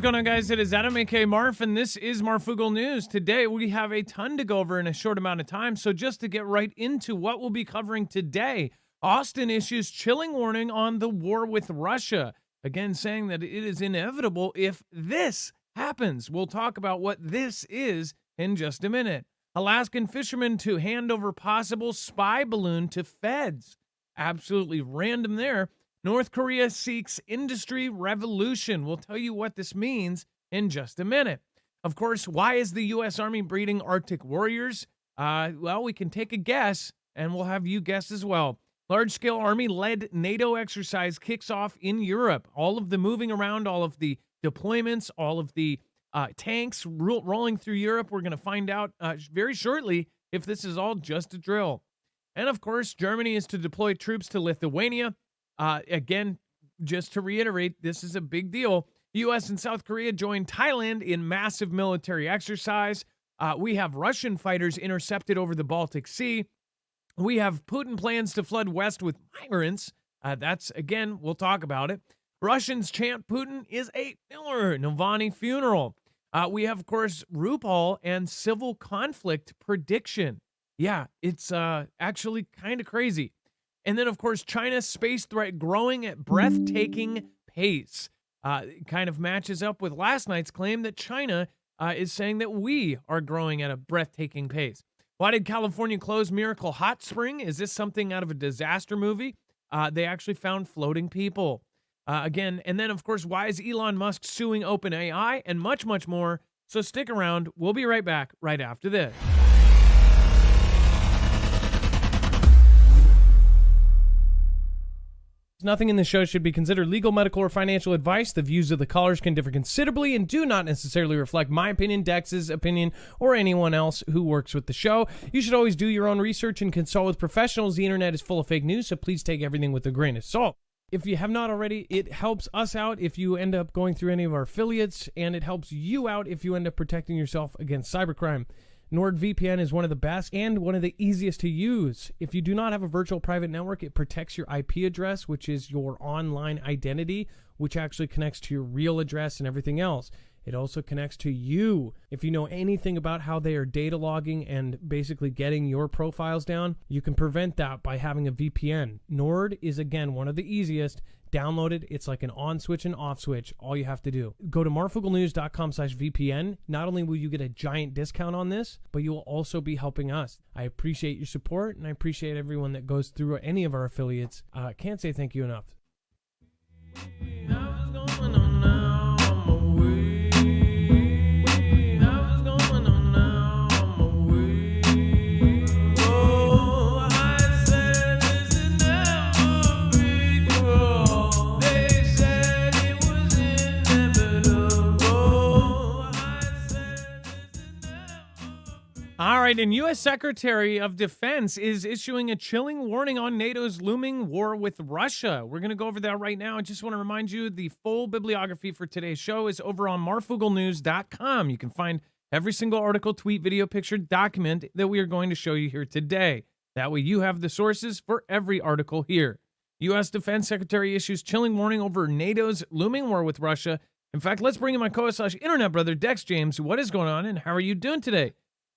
going on, guys? It is Adam, aka Marf, and this is Marfoogle News. Today, we have a ton to go over in a short amount of time, so just to get right into what we'll be covering today, Austin issues chilling warning on the war with Russia. Again, saying that it is inevitable if this happens. We'll talk about what this is in just a minute. Alaskan fishermen to hand over possible spy balloon to feds. Absolutely random there. North Korea seeks industry revolution. We'll tell you what this means in just a minute. Of course, why is the U.S. Army breeding Arctic warriors? Well, we can take a guess, and we'll have you guess as well. Large-scale Army-led NATO exercise kicks off in Europe. All of the moving around, all of the deployments, all of the tanks rolling through Europe. We're going to find out very shortly if this is all just a drill. And, of course, Germany is to deploy troops to Lithuania. Again, just to reiterate, this is a big deal. U.S. and South Korea join Thailand in massive military exercise. We have Russian fighters intercepted over the Baltic Sea. We have Putin plans to flood west with migrants. That's, again, we'll talk about it. Russians chant Putin is a killer. Navalny funeral. We have, of course, RuPaul and civil conflict prediction. Yeah, it's actually kind of crazy. And then, of course, China's space threat growing at breathtaking pace. It kind of matches up with last night's claim that China is saying that we are growing at a breathtaking pace. Why did California close Miracle Hot Spring? Is this something out of a disaster movie? They actually found floating people. Again, and then, of course, why is Elon Musk suing OpenAI? And much, much more. So stick around. We'll be right back right after this. Nothing in this show should be considered legal, medical, or financial advice. The views of the callers can differ considerably and do not necessarily reflect my opinion, Dex's opinion, or anyone else who works with the show. You should always do your own research and consult with professionals. The internet is full of fake news, so please take everything with a grain of salt. If you have not already, it helps us out if you end up going through any of our affiliates, and it helps you out if you end up protecting yourself against cybercrime. NordVPN is one of the best and one of the easiest to use. If you do not have a virtual private network, it protects your IP address, which is your online identity, which actually connects to your real address and everything else. It also connects to you. If you know anything about how they are data logging and basically getting your profiles down, you can prevent that by having a VPN. Nord is, again, one of the easiest. Download it. It's like an on switch and off switch. All you have to do. Go to marfugglenews.com/VPN. Not only will you get a giant discount on this, but you will also be helping us. I appreciate your support, and I appreciate everyone that goes through any of our affiliates. Can't say thank you enough. All right, and U.S. Secretary of Defense is issuing a chilling warning on NATO's looming war with Russia. We're going to go over that right now. I just want to remind you the full bibliography for today's show is over on marfugglenews.com. You can find every single article, tweet, video, picture, document that we are going to show you here today. That way you have the sources for every article here. U.S. Defense Secretary issues chilling warning over NATO's looming war with Russia. In fact, let's bring in my co-host/internet brother, Dex James. What is going on, and how are you doing today?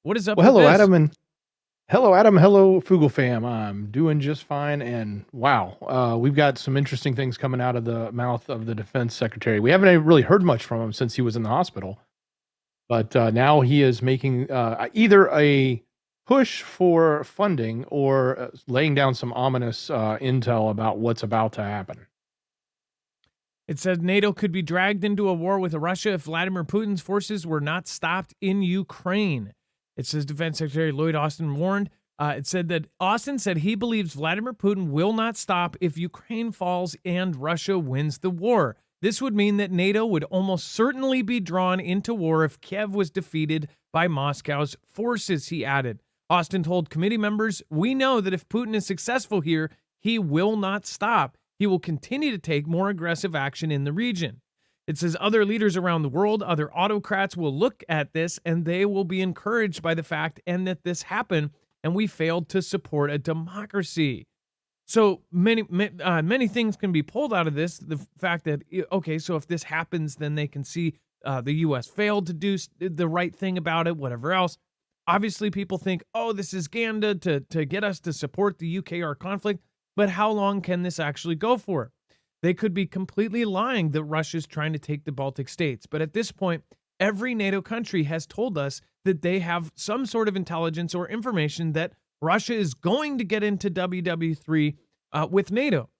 What is up with hello, this? Adam, hello, Foogle fam. I'm doing just fine, and wow, we've got some interesting things coming out of the mouth of the defense secretary. We haven't really heard much from him since he was in the hospital, but now he is making either a push for funding or laying down some ominous intel about what's about to happen. It said NATO could be dragged into a war with Russia if Vladimir Putin's forces were not stopped in Ukraine. It says Defense Secretary Lloyd Austin warned. It said that Austin said he believes Vladimir Putin will not stop if Ukraine falls and Russia wins the war. This would mean that NATO would almost certainly be drawn into war if Kiev was defeated by Moscow's forces, he added. Austin told committee members, "We know that if Putin is successful here, he will not stop. He will continue to take more aggressive action in the region." It says other leaders around the world, other autocrats will look at this and they will be encouraged by the fact and that this happened and we failed to support a democracy. So many things can be pulled out of this. The fact that, okay, so if this happens, then they can see the U.S. failed to do the right thing about it, whatever else. Obviously, people think, oh, this is Ganda to get us to support the UKR conflict. But how long can this actually go for? They could be completely lying that Russia's trying to take the Baltic states. But at this point, every NATO country has told us that they have some sort of intelligence or information that Russia is going to get into WW3 with NATO.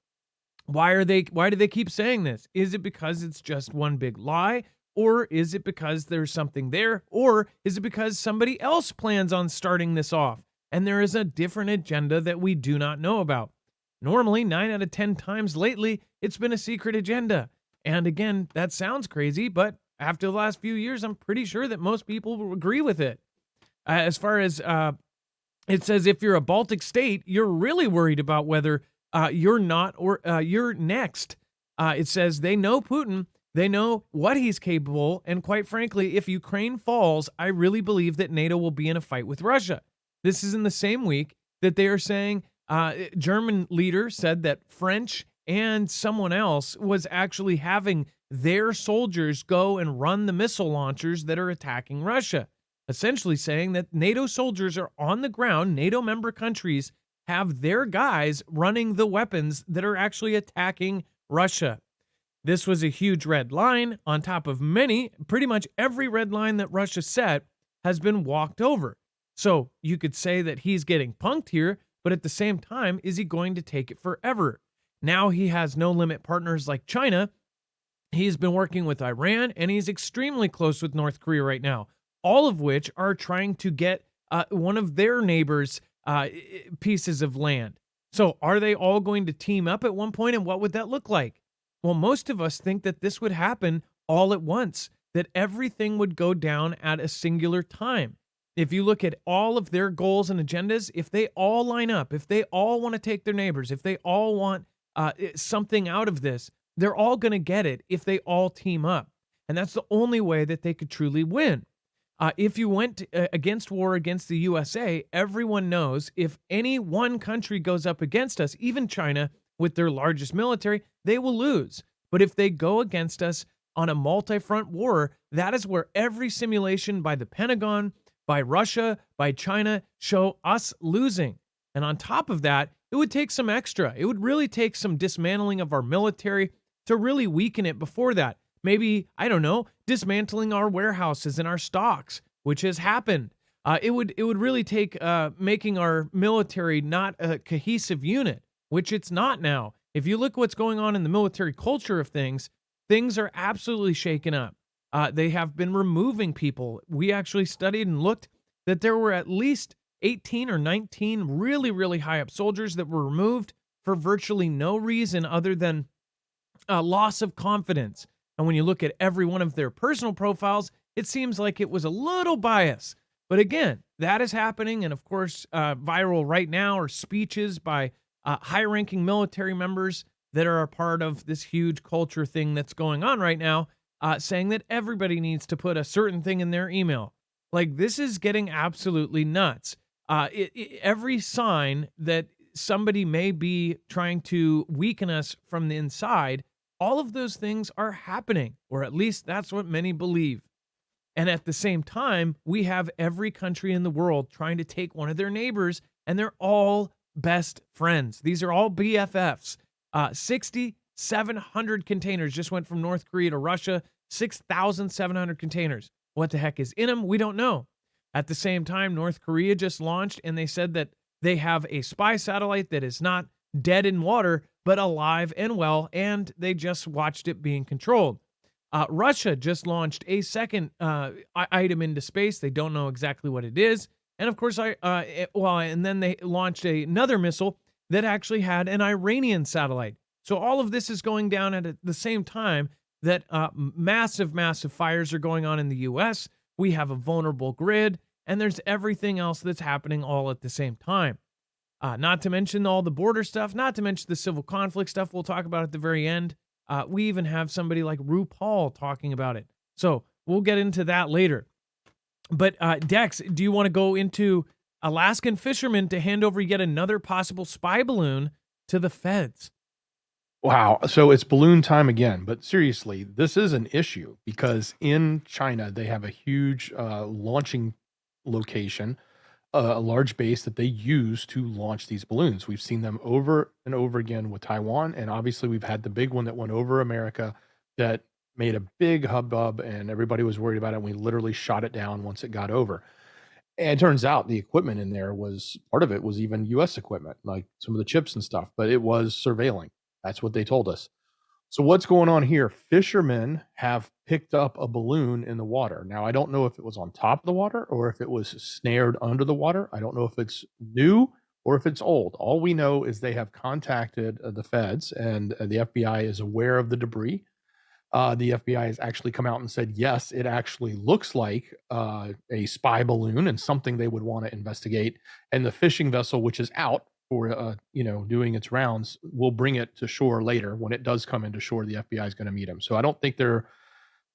Why do they keep saying this? Is it because it's just one big lie? Or is it because there's something there? Or is it because somebody else plans on starting this off and there is a different agenda that we do not know about? Normally, 9 out of 10 times lately, it's been a secret agenda. And again, that sounds crazy, but after the last few years, I'm pretty sure that most people will agree with it. As far as it says, if you're a Baltic state, you're really worried about whether you're not or you're next. It says they know Putin. They know what he's capable. And quite frankly, if Ukraine falls, I really believe that NATO will be in a fight with Russia. This is in the same week that they are saying German leader said that French and someone else was actually having their soldiers go and run the missile launchers that are attacking Russia, essentially saying that NATO soldiers are on the ground. NATO member countries have their guys running the weapons that are actually attacking Russia. This was a huge red line on top of many. Pretty much every red line that Russia set has been walked over. So you could say that he's getting punked here, but at the same time, is he going to take it forever? Now he has no limit partners like China. He's been working with Iran, and he's extremely close with North Korea right now, all of which are trying to get one of their neighbors' pieces of land. So are they all going to team up at one point, and what would that look like? Well, most of us think that this would happen all at once, that everything would go down at a singular time. If you look at all of their goals and agendas, if they all line up, if they all want to take their neighbors, if they all want something out of this, they're all going to get it if they all team up. And that's the only way that they could truly win. If you went against war against the USA, everyone knows if any one country goes up against us, even China, with their largest military, they will lose. But if they go against us on a multi-front war, that is where every simulation by the Pentagon, by Russia, by China show us losing. And on top of that, it would take some extra. It would really take some dismantling of our military to really weaken it before that. Maybe, I don't know, dismantling our warehouses and our stocks, which has happened. It would really take making our military not a cohesive unit, which it's not now. If you look what's going on in the military culture of things, things are absolutely shaken up. They have been removing people. We actually studied and looked that there were at least 18 or 19 really, really high up soldiers that were removed for virtually no reason other than loss of confidence. And when you look at every one of their personal profiles, it seems like it was a little biased. But again, that is happening. And of course, viral right now are speeches by high-ranking military members that are a part of this huge culture thing that's going on right now, saying that everybody needs to put a certain thing in their email. Like, this is getting absolutely nuts. Every sign that somebody may be trying to weaken us from the inside, all of those things are happening, or at least that's what many believe. And at the same time, we have every country in the world trying to take one of their neighbors, and they're all best friends. These are all BFFs. 6,700 containers just went from North Korea to Russia, 6,700 containers. What the heck is in them? We don't know. At the same time, North Korea just launched, and they said that they have a spy satellite that is not dead in water, but alive and well, and they just watched it being controlled. Russia just launched a second item into space. They don't know exactly what it is. And of course, and then they launched another missile that actually had an Iranian satellite. So all of this is going down at the same time that massive, massive fires are going on in the U.S. We have a vulnerable grid, and there's everything else that's happening all at the same time. Not to mention all the border stuff, not to mention the civil conflict stuff we'll talk about at the very end. We even have somebody like RuPaul talking about it. So we'll get into that later. But Dex, do you want to go into Alaskan fishermen to hand over yet another possible spy balloon to the feds? Wow. So it's balloon time again. But seriously, this is an issue because in China, they have a huge launching location, a large base that they use to launch these balloons. We've seen them over and over again with Taiwan. And obviously, we've had the big one that went over America that made a big hubbub and everybody was worried about it. And we literally shot it down once it got over. And it turns out the equipment in there was part of it was even US equipment, like some of the chips and stuff, but it was surveilling. That's what they told us. So what's going on here? Fishermen have picked up a balloon in the water. Now, I don't know if it was on top of the water or if it was snared under the water. I don't know if it's new or if it's old. All we know is they have contacted the feds and the FBI is aware of the debris. The FBI has actually come out and said, yes, it actually looks like a spy balloon and something they would want to investigate. And the fishing vessel, which is out for doing its rounds, will bring it to shore later. When it does come into shore, the FBI is going to meet them. So I don't think they're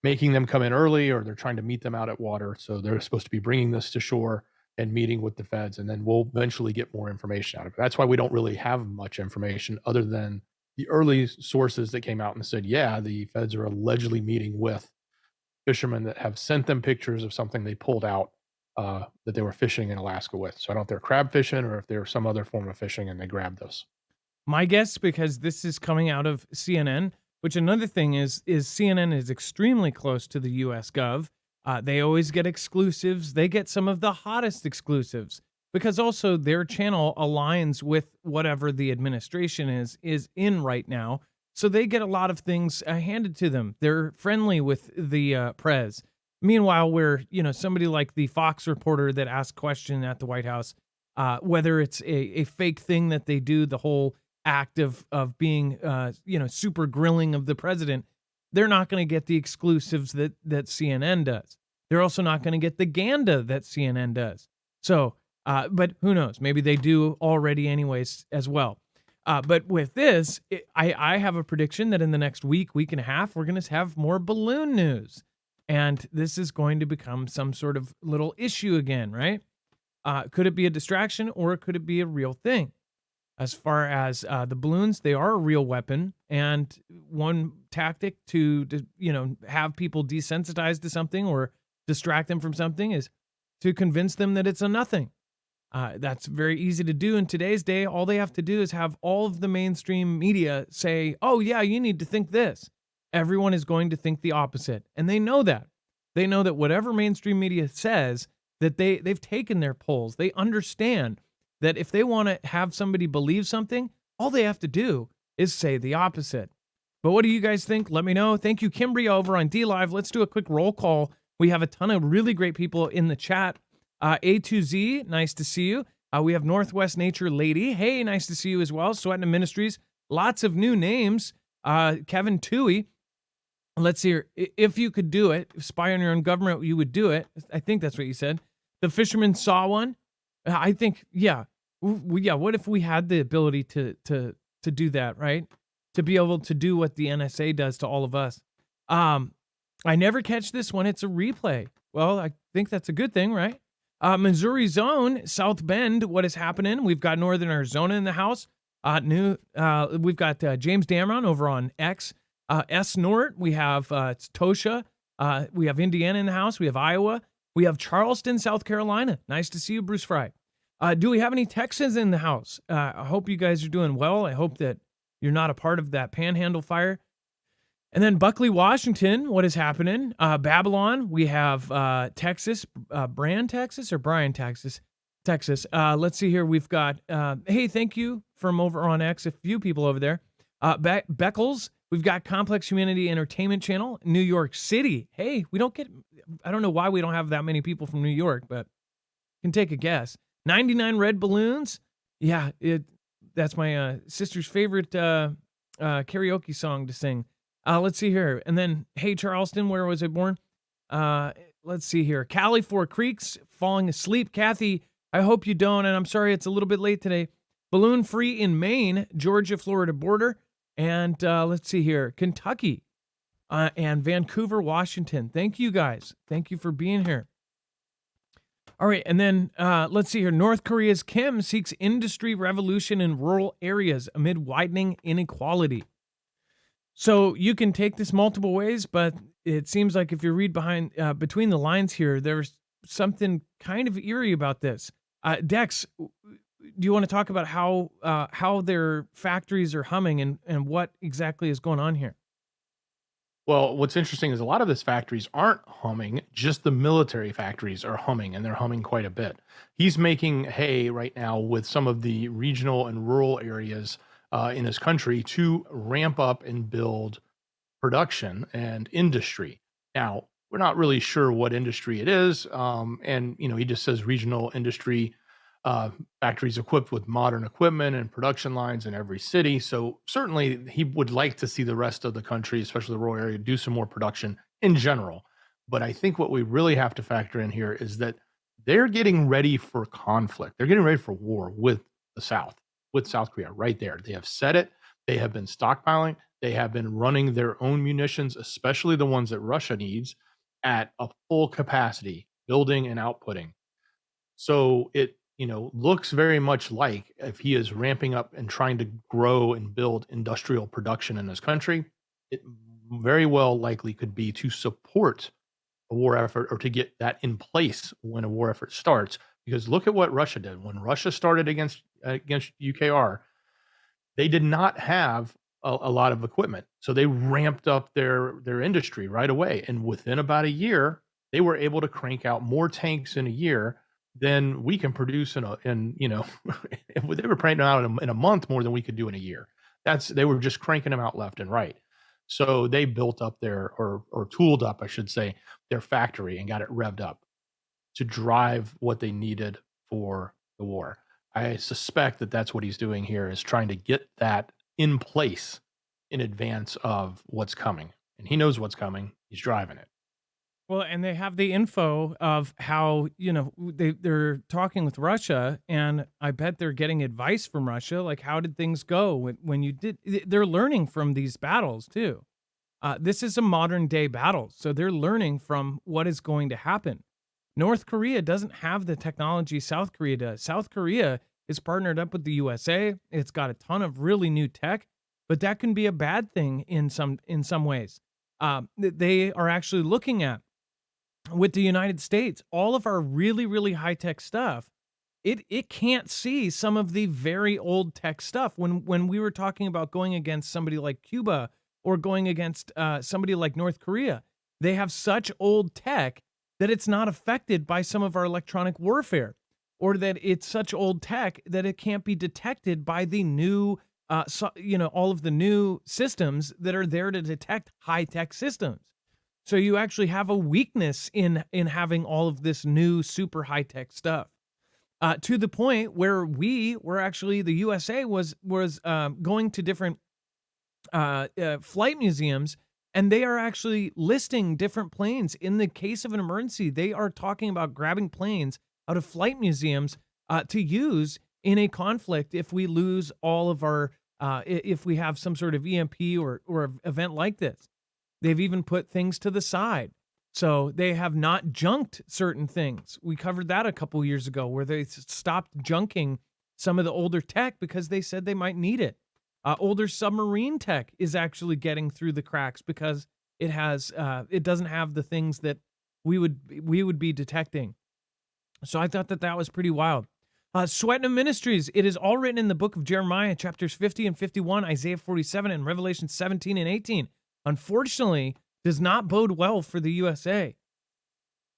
making them come in early or they're trying to meet them out at water. So they're supposed to be bringing this to shore and meeting with the feds, and then we'll eventually get more information out of it. That's why we don't really have much information other than the early sources that came out and said, yeah, the feds are allegedly meeting with fishermen that have sent them pictures of something they pulled out that they were fishing in Alaska with. So I don't know if they're crab fishing or if they're some other form of fishing and they grabbed this. My guess, because this is coming out of CNN, which another thing is CNN is extremely close to the U.S. Gov. They always get exclusives. They get some of the hottest exclusives because also their channel aligns with whatever the administration is in right now. So they get a lot of things handed to them. They're friendly with the prez. Meanwhile, where somebody like the Fox reporter that asked question at the White House, whether it's a fake thing that they do, the whole act of being super grilling of the president, they're not going to get the exclusives that CNN does. They're also not going to get the Ganda that CNN does. So, but who knows? Maybe they do already anyways as well. But with this, I have a prediction that in the next week and a half, we're going to have more balloon news. And this is going to become some sort of little issue again, right? Could it be a distraction or could it be a real thing? As far as the balloons, they are a real weapon. And one tactic to have people desensitized to something or distract them from something is to convince them that it's a nothing. That's very easy to do in today's day. All they have to do is have all of the mainstream media say, oh, yeah, you need to think this. Everyone is going to think the opposite. And they know that. They know that whatever mainstream media says, that they've taken their polls. They understand that if they want to have somebody believe something, all they have to do is say the opposite. But what do you guys think? Let me know. Thank you, Kimbria, over on DLive. Let's do a quick roll call. We have a ton of really great people in the chat. A2Z, nice to see you. We have Northwest Nature Lady. Hey, nice to see you as well. Sweatin' Ministries. Lots of new names. Kevin Toohey. Let's see here. If you could do it, spy on your own government, you would do it. I think that's what you said. The fisherman saw one. I think, yeah. What if we had the ability to do that, right? To be able to do what the NSA does to all of us. I never catch this when it's a replay. Well, I think that's a good thing, right? Missouri Zone, South Bend, what is happening? We've got Northern Arizona in the house. We've got James Dameron over on X. S. Nort, we have it's Tosha. We have Indiana in the house. We have Iowa. We have Charleston, South Carolina. Nice to see you, Bruce Fry. Do we have any Texans in the house? I hope you guys are doing well. I hope that you're not a part of that panhandle fire. And then Buckley, Washington, what is happening? Babylon, we have Texas, Bryan, Texas, or Bryan, Texas. Let's see here. We've got, hey, thank you from over on X, a few people over there. Beckles, we've got Complex Humanity Entertainment Channel, New York City. Hey, I don't know why we don't have that many people from New York, but you can take a guess. 99 Red Balloons. Yeah, that's my sister's favorite karaoke song to sing. Let's see here. And then, hey, Charleston, where was I born? Let's see here. Cali, Four Creeks, falling asleep. Kathy, I hope you don't, and I'm sorry it's a little bit late today. Balloon Free in Maine, Georgia, Florida border. And let's see here. Kentucky and Vancouver, Washington. Thank you, guys. Thank you for being here. All right, and then let's see here. North Korea's Kim seeks industry revolution in rural areas amid widening inequality. So you can take this multiple ways, but it seems like if you read between the lines here, there's something kind of eerie about this. Dex, do you want to talk about how their factories are humming and what exactly is going on here? Well, what's interesting is a lot of his factories aren't humming, just the military factories are humming, and they're humming quite a bit. He's making hay right now with some of the regional and rural areas in his country to ramp up and build production and industry. Now, we're not really sure what industry it is, and he just says regional industry factories equipped with modern equipment and production lines in every city. So certainly, he would like to see the rest of the country, especially the rural area, do some more production in general. But I think what we really have to factor in here is that they're getting ready for conflict. They're getting ready for war with the South, with South Korea, right there. They have said it. They have been stockpiling. They have been running their own munitions, especially the ones that Russia needs, at a full capacity, building and outputting. So it, looks very much like if he is ramping up and trying to grow and build industrial production in this country, it very well likely could be to support a war effort or to get that in place when a war effort starts. Because look at what Russia did. When Russia started against UKR, they did not have a lot of equipment. So they ramped up their industry right away. And within about a year, they were able to crank out more tanks in a year than we can produce they were cranking out in a month more than we could do in a year. They were just cranking them out left and right. So they built up or tooled up, I should say, their factory and got it revved up to drive what they needed for the war. I suspect that that's what he's doing here, is trying to get that in place in advance of what's coming. And he knows what's coming. He's driving it. Well, and they have the info of how, they're talking with Russia, and I bet they're getting advice from Russia. Like, how did things go when you did? They're learning from these battles too. This is a modern day battle, so they're learning from what is going to happen. North Korea doesn't have the technology South Korea does. South Korea is partnered up with the USA. It's got a ton of really new tech, but that can be a bad thing in some ways. They are actually looking at, with the United States, all of our really, really high tech stuff, it can't see some of the very old tech stuff. When we were talking about going against somebody like Cuba or going against somebody like North Korea, they have such old tech that it's not affected by some of our electronic warfare, or that it's such old tech that it can't be detected by the new, all of the new systems that are there to detect high tech systems. So you actually have a weakness in having all of this new super high tech stuff, to the point where the USA was going to different flight museums, and they are actually listing different planes. In the case of an emergency, they are talking about grabbing planes out of flight museums to use in a conflict if we lose all of our if we have some sort of EMP or event like this. They've even put things to the side. So they have not junked certain things. We covered that a couple years ago, where they stopped junking some of the older tech because they said they might need it. Older submarine tech is actually getting through the cracks because it doesn't have the things that we would be detecting. So I thought that was pretty wild. Sweating Ministries, it is all written in the book of Jeremiah, chapters 50 and 51, Isaiah 47, and Revelation 17 and 18. Unfortunately, does not bode well for the USA.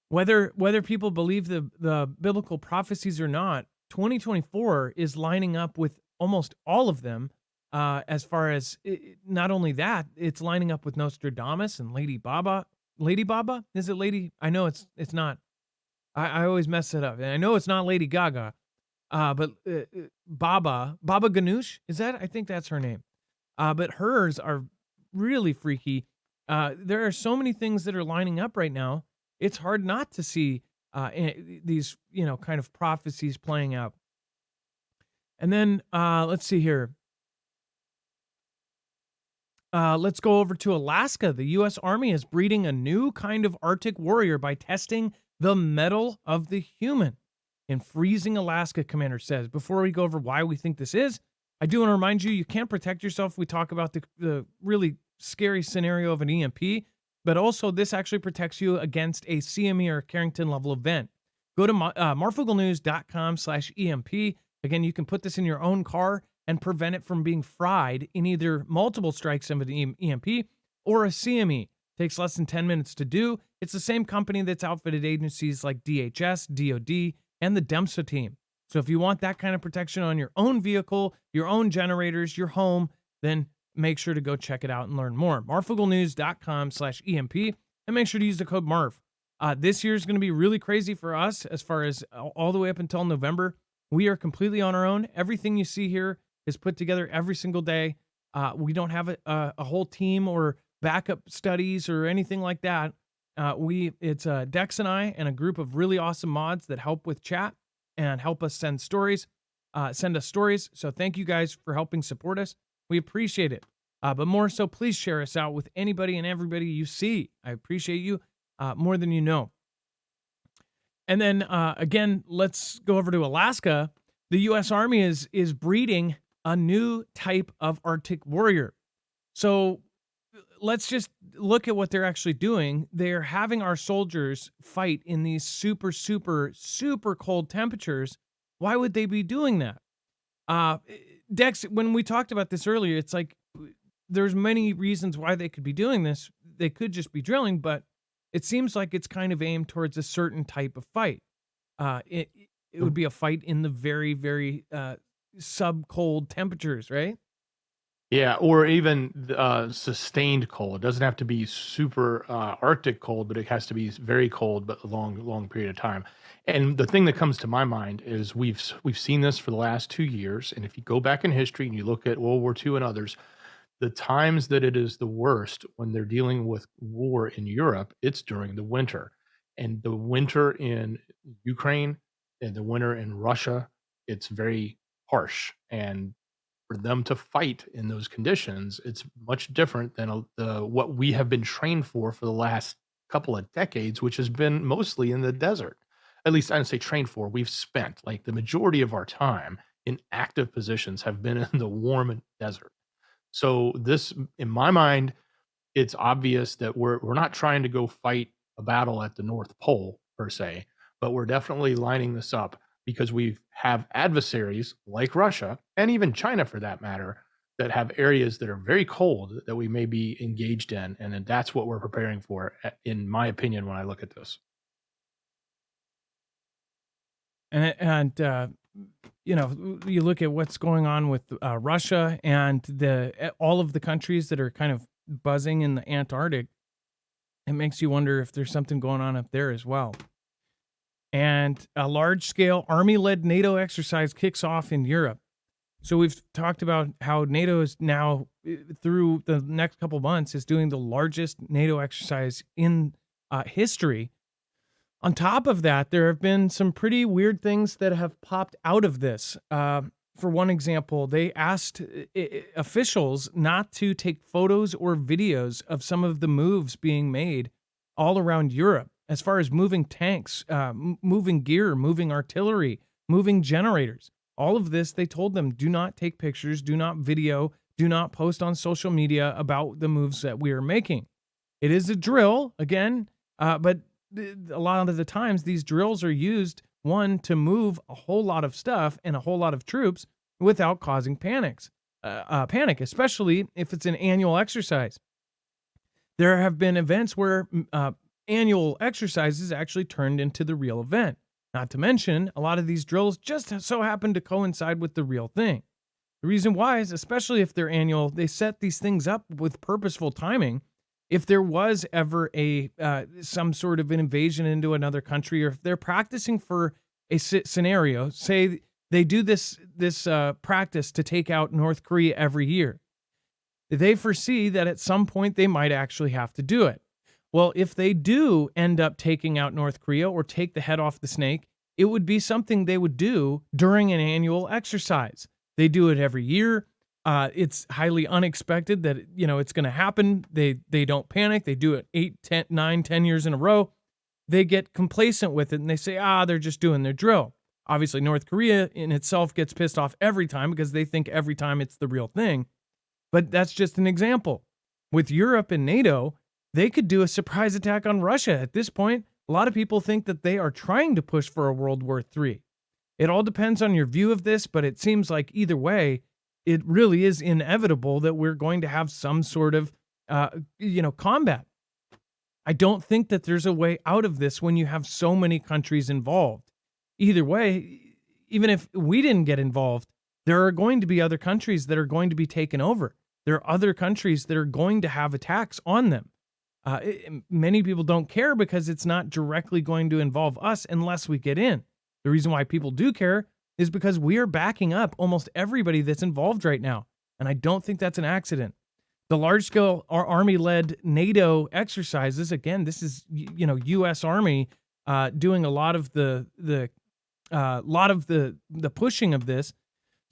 Whether people believe the biblical prophecies or not, 2024 is lining up with almost all of them. As far as not only that, it's lining up with Nostradamus and Lady Baba. Lady Baba? Is it Lady? I know it's not. I always mess it up. And I know it's not Lady Gaga. But Baba Ganoush, is that? I think that's her name. But hers are really freaky. There are so many things that are lining up right now. It's hard not to see these, kind of prophecies playing out. And then let's see here. Let's go over to Alaska. The U.S. Army is breeding a new kind of Arctic warrior by testing the mettle of the human in freezing Alaska, Commander says. Before we go over why we think this is, I do want to remind you, you can't protect yourself. We talk about the really scary scenario of an EMP, but also this actually protects you against a CME or Carrington level event. Go to marfooglenews.com/EMP. Again, you can put this in your own car and prevent it from being fried in either multiple strikes of an EMP or a CME. Takes less than 10 minutes to do. It's the same company that's outfitted agencies like DHS, DOD, and the DEMSA team. So if you want that kind of protection on your own vehicle, your own generators, your home, then make sure to go check it out and learn more. marfooglenews.com/EMP, and make sure to use the code MARF. This year is going to be really crazy for us as far as all the way up until November. We are completely on our own. Everything you see here is put together every single day. We don't have a whole team or backup studies or anything like that. It's Dex and I and a group of really awesome mods that help with chat and help us send us stories. So thank you guys for helping support us. We appreciate it. But more so, please share us out with anybody and everybody you see. I appreciate you more than you know. And then again, let's go over to Alaska. The U.S. Army is breeding a new type of Arctic warrior. So let's just look at what they're actually doing. They're having our soldiers fight in these super, super, super cold temperatures. Why would they be doing that? Dex, when we talked about this earlier, it's like there's many reasons why they could be doing this. They could just be drilling, but it seems like it's kind of aimed towards a certain type of fight. It would be a fight in the very, very sub-cold temperatures, right? Yeah, or even sustained cold. It doesn't have to be super Arctic cold, but it has to be very cold, but a long period of time. And the thing that comes to my mind is we've seen this for the last 2 years, and if you go back in history and you look at World War II and others, the times that it is the worst when they're dealing with war in Europe, it's during the winter. And the winter in Ukraine and the winter in Russia, it's very harsh. And for them to fight in those conditions, it's much different than what we have been trained for the last couple of decades, which has been mostly in the desert. At least I don't say trained for. We've spent like the majority of our time in active positions have been in the warm desert. So this, in my mind, it's obvious that we're not trying to go fight a battle at the North Pole per se, but we're definitely lining this up because we have adversaries like Russia and even China for that matter that have areas that are very cold that we may be engaged in, and then that's what we're preparing for, in my opinion, when I look at this. And you know, you look at what's going on with Russia and all of the countries that are kind of buzzing in the Antarctic. It makes you wonder if there's something going on up there as well. And a large-scale Army-led NATO exercise kicks off in Europe. So we've talked about how NATO is now, through the next couple months, is doing the largest NATO exercise in history. On top of that, there have been some pretty weird things that have popped out of this. For one example, they asked officials not to take photos or videos of some of the moves being made all around Europe, as far as moving tanks, moving gear, moving artillery, moving generators. All of this, they told them, do not take pictures, do not video, do not post on social media about the moves that we are making. It is a drill, again, but a lot of the times these drills are used, one, to move a whole lot of stuff and a whole lot of troops without causing panic, especially if it's an annual exercise. There have been events where annual exercises actually turned into the real event. Not to mention, a lot of these drills just so happen to coincide with the real thing. The reason why is, especially if they're annual, they set these things up with purposeful timing. If there was ever some sort of an invasion into another country, or if they're practicing for a scenario, say they do this practice to take out North Korea every year, they foresee that at some point they might actually have to do it. Well, if they do end up taking out North Korea or take the head off the snake, it would be something they would do during an annual exercise. They do it every year. It's highly unexpected that, you know, it's going to happen. They don't panic. They do it 8, 10, 9, 10 years in a row. They get complacent with it and they say, they're just doing their drill. Obviously, North Korea in itself gets pissed off every time because they think every time it's the real thing. But that's just an example. with Europe and NATO, they could do a surprise attack on Russia. At this point, a lot of people think that they are trying to push for a World War III. It all depends on your view of this, but it seems like either way, it really is inevitable that we're going to have some sort of, combat. I don't think that there's a way out of this when you have so many countries involved. Either way, even if we didn't get involved, there are going to be other countries that are going to be taken over. There are other countries that are going to have attacks on them. Many people don't care because it's not directly going to involve us unless we get in. The reason why people do care is because we are backing up almost everybody that's involved right now. And I don't think that's an accident. The large-scale Army-led NATO exercises, again, this is, U.S. Army doing a lot of the pushing of this.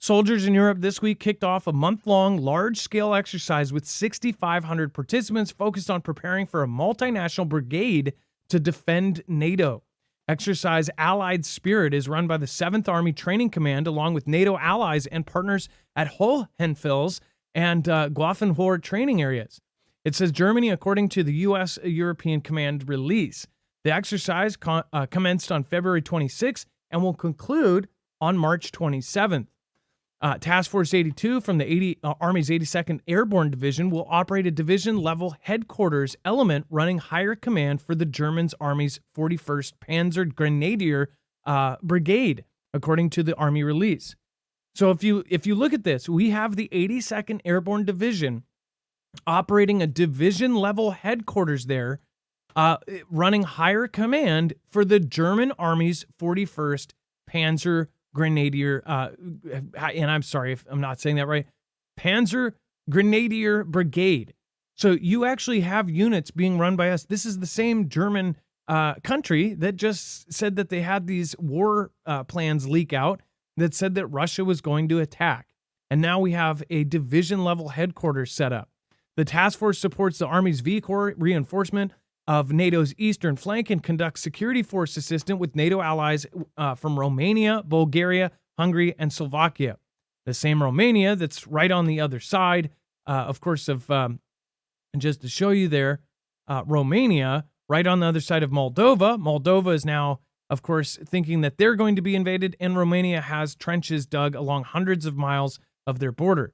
Soldiers in Europe this week kicked off a month-long large-scale exercise with 6,500 participants focused on preparing for a multinational brigade to defend NATO. Exercise Allied Spirit is run by the 7th Army Training Command along with NATO allies and partners at Hohenfels and Grafenwohr training areas. It says Germany, according to the U.S. European Command release. The exercise commenced on February 26th and will conclude on March 27th. Task Force 82 from the Army's 82nd Airborne Division will operate a division-level headquarters element running higher command for the German Army's 41st Panzer Grenadier Brigade, according to the Army release. So if you look at this, we have the 82nd Airborne Division operating a division-level headquarters there, running higher command for the German Army's 41st Panzer Grenadier, and I'm sorry if I'm not saying that right, Panzer Grenadier Brigade. So you actually have units being run by us. This is the same German country that just said that they had these war plans leak out that said that Russia was going to attack. And now we have a division-level headquarters set up. The task force supports the Army's V Corps reinforcement of NATO's eastern flank and conducts security force assistance with NATO allies from Romania, Bulgaria, Hungary, and Slovakia. The same Romania that's right on the other side, of course, and just to show you there, Romania, right on the other side of Moldova. Moldova is now, of course, thinking that they're going to be invaded, and Romania has trenches dug along hundreds of miles of their border.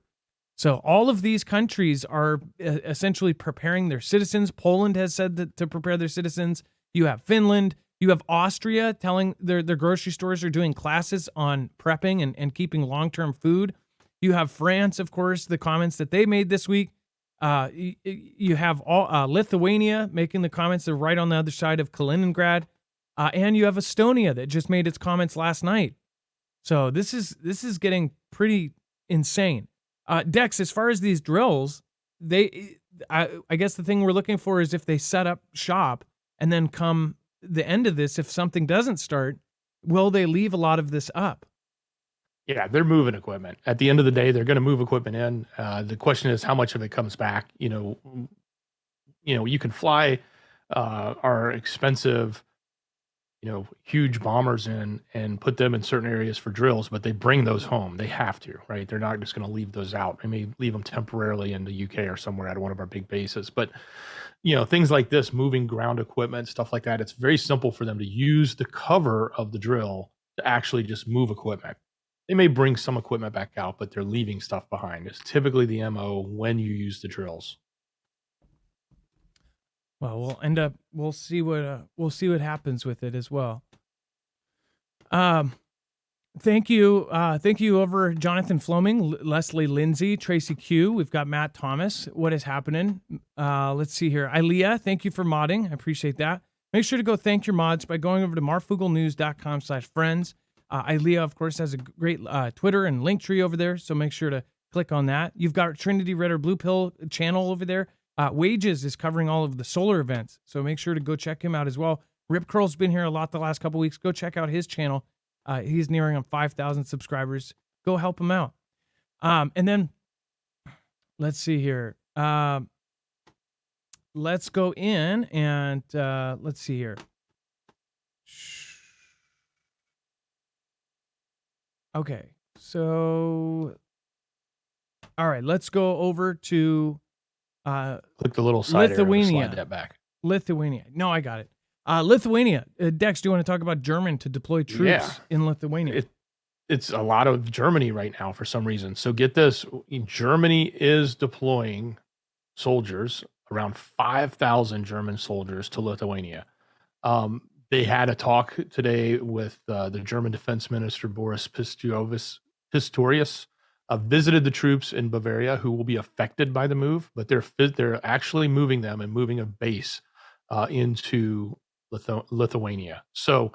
So all of these countries are essentially preparing their citizens. Poland has said that to prepare their citizens. You have Finland. You have Austria telling their grocery stores are doing classes on prepping and keeping long-term food. You have France, of course, the comments that they made this week. You have Lithuania making the comments. They're right on the other side of Kaliningrad. And you have Estonia that just made its comments last night. So this is getting pretty insane. Dex, as far as these drills, I guess the thing we're looking for is if they set up shop and then come the end of this, if something doesn't start, will they leave a lot of this up? Yeah, they're moving equipment. At the end of the day, they're going to move equipment in. The question is how much of it comes back. You can fly our expensive, huge bombers in and put them in certain areas for drills, but they bring those home. They have to, right? They're not just going to leave those out. They may leave them temporarily in the UK or somewhere at one of our big bases. But, things like this, moving ground equipment, stuff like that, it's very simple for them to use the cover of the drill to actually just move equipment. They may bring some equipment back out, but they're leaving stuff behind. It's typically the MO when you use the drills. Well, we'll see what happens with it as well. Thank you over Jonathan Floming, Leslie Lindsay, Tracy Q. We've got Matt Thomas. What is happening? Let's see here. Ilea, thank you for modding. I appreciate that. Make sure to go thank your mods by going over to marfugglenews.com/friends. Ilea, of course, has a great Twitter and link tree over there, so make sure to click on that. You've got Trinity Red or Blue Pill channel over there. Wages is covering all of the solar events, so make sure to go check him out as well. Rip Curl's been here a lot the last couple weeks. Go check out his channel. He's nearing on 5,000 subscribers. Go help him out. And then let's see here. Let's go in and let's see here. Okay, so all right, let's go over to Click the little side arrow to slide Lithuania. that back. Lithuania. No, I got it. Lithuania. Dex, do you want to talk about German to deploy troops in Lithuania? It's a lot of Germany right now for some reason. So get this, Germany is deploying soldiers, around 5,000 German soldiers to Lithuania. They had a talk today with the German Defense Minister Boris Pistorius. Visited the troops in Bavaria who will be affected by the move, but they're actually moving them and moving a base into Lithuania. So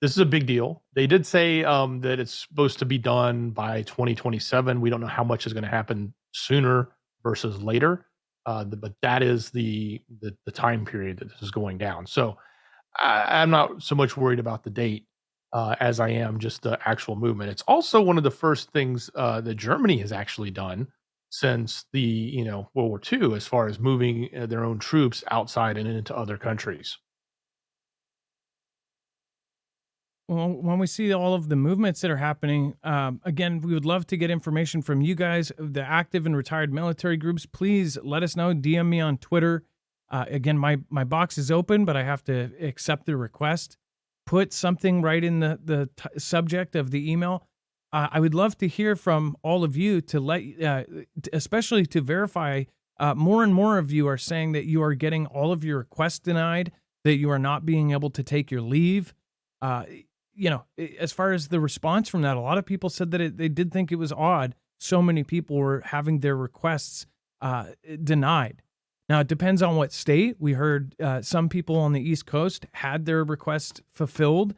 this is a big deal. They did say that it's supposed to be done by 2027. We don't know how much is going to happen sooner versus later, but that is the time period that this is going down. So I'm not so much worried about the date as I am just the actual movement. It's also one of the first things that Germany has actually done since the World War II, as far as moving their own troops outside and into other countries. Well, when we see all of the movements that are happening, again, we would love to get information from you guys, the active and retired military groups. Please let us know. DM me on Twitter. Again, my box is open, but I have to accept the request. Put something right in the subject of the email. I would love to hear from all of you to let, especially to verify. More and more of you are saying that you are getting all of your requests denied, that you are not being able to take your leave. As far as the response from that, a lot of people said that they did think it was odd. So many people were having their requests denied. Now, it depends on what state. We heard some people on the East Coast had their requests fulfilled,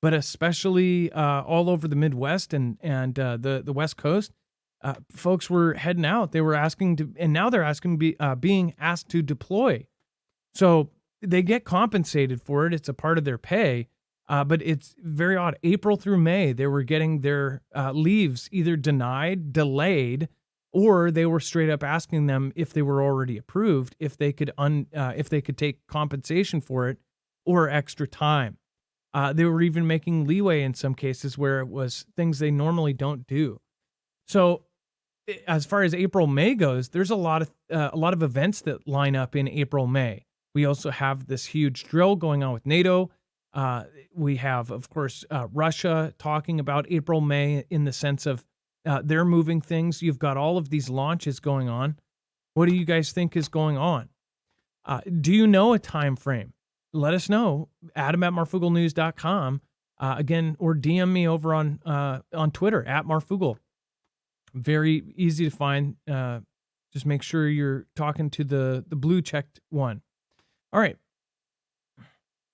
but especially all over the Midwest and the West Coast, folks were heading out. They were asking to, and now they're being asked to deploy. So they get compensated for it. It's a part of their pay. But it's very odd. April through May, they were getting their leaves either denied, delayed, or they were straight up asking them if they were already approved, if they could take compensation for it or extra time. They were even making leeway in some cases where it was things they normally don't do. So as far as April, May goes, there's a lot of events that line up in April, May. We also have this huge drill going on with NATO. We have, of course, Russia talking about April, May in the sense of they're moving things. You've got all of these launches going on. What do you guys think is going on? Do you know a time frame? Let us know. Adam@marfooglenews.com. Again, or DM me over on Twitter @Marfoogle. Very easy to find. Just make sure you're talking to the blue checked one. All right.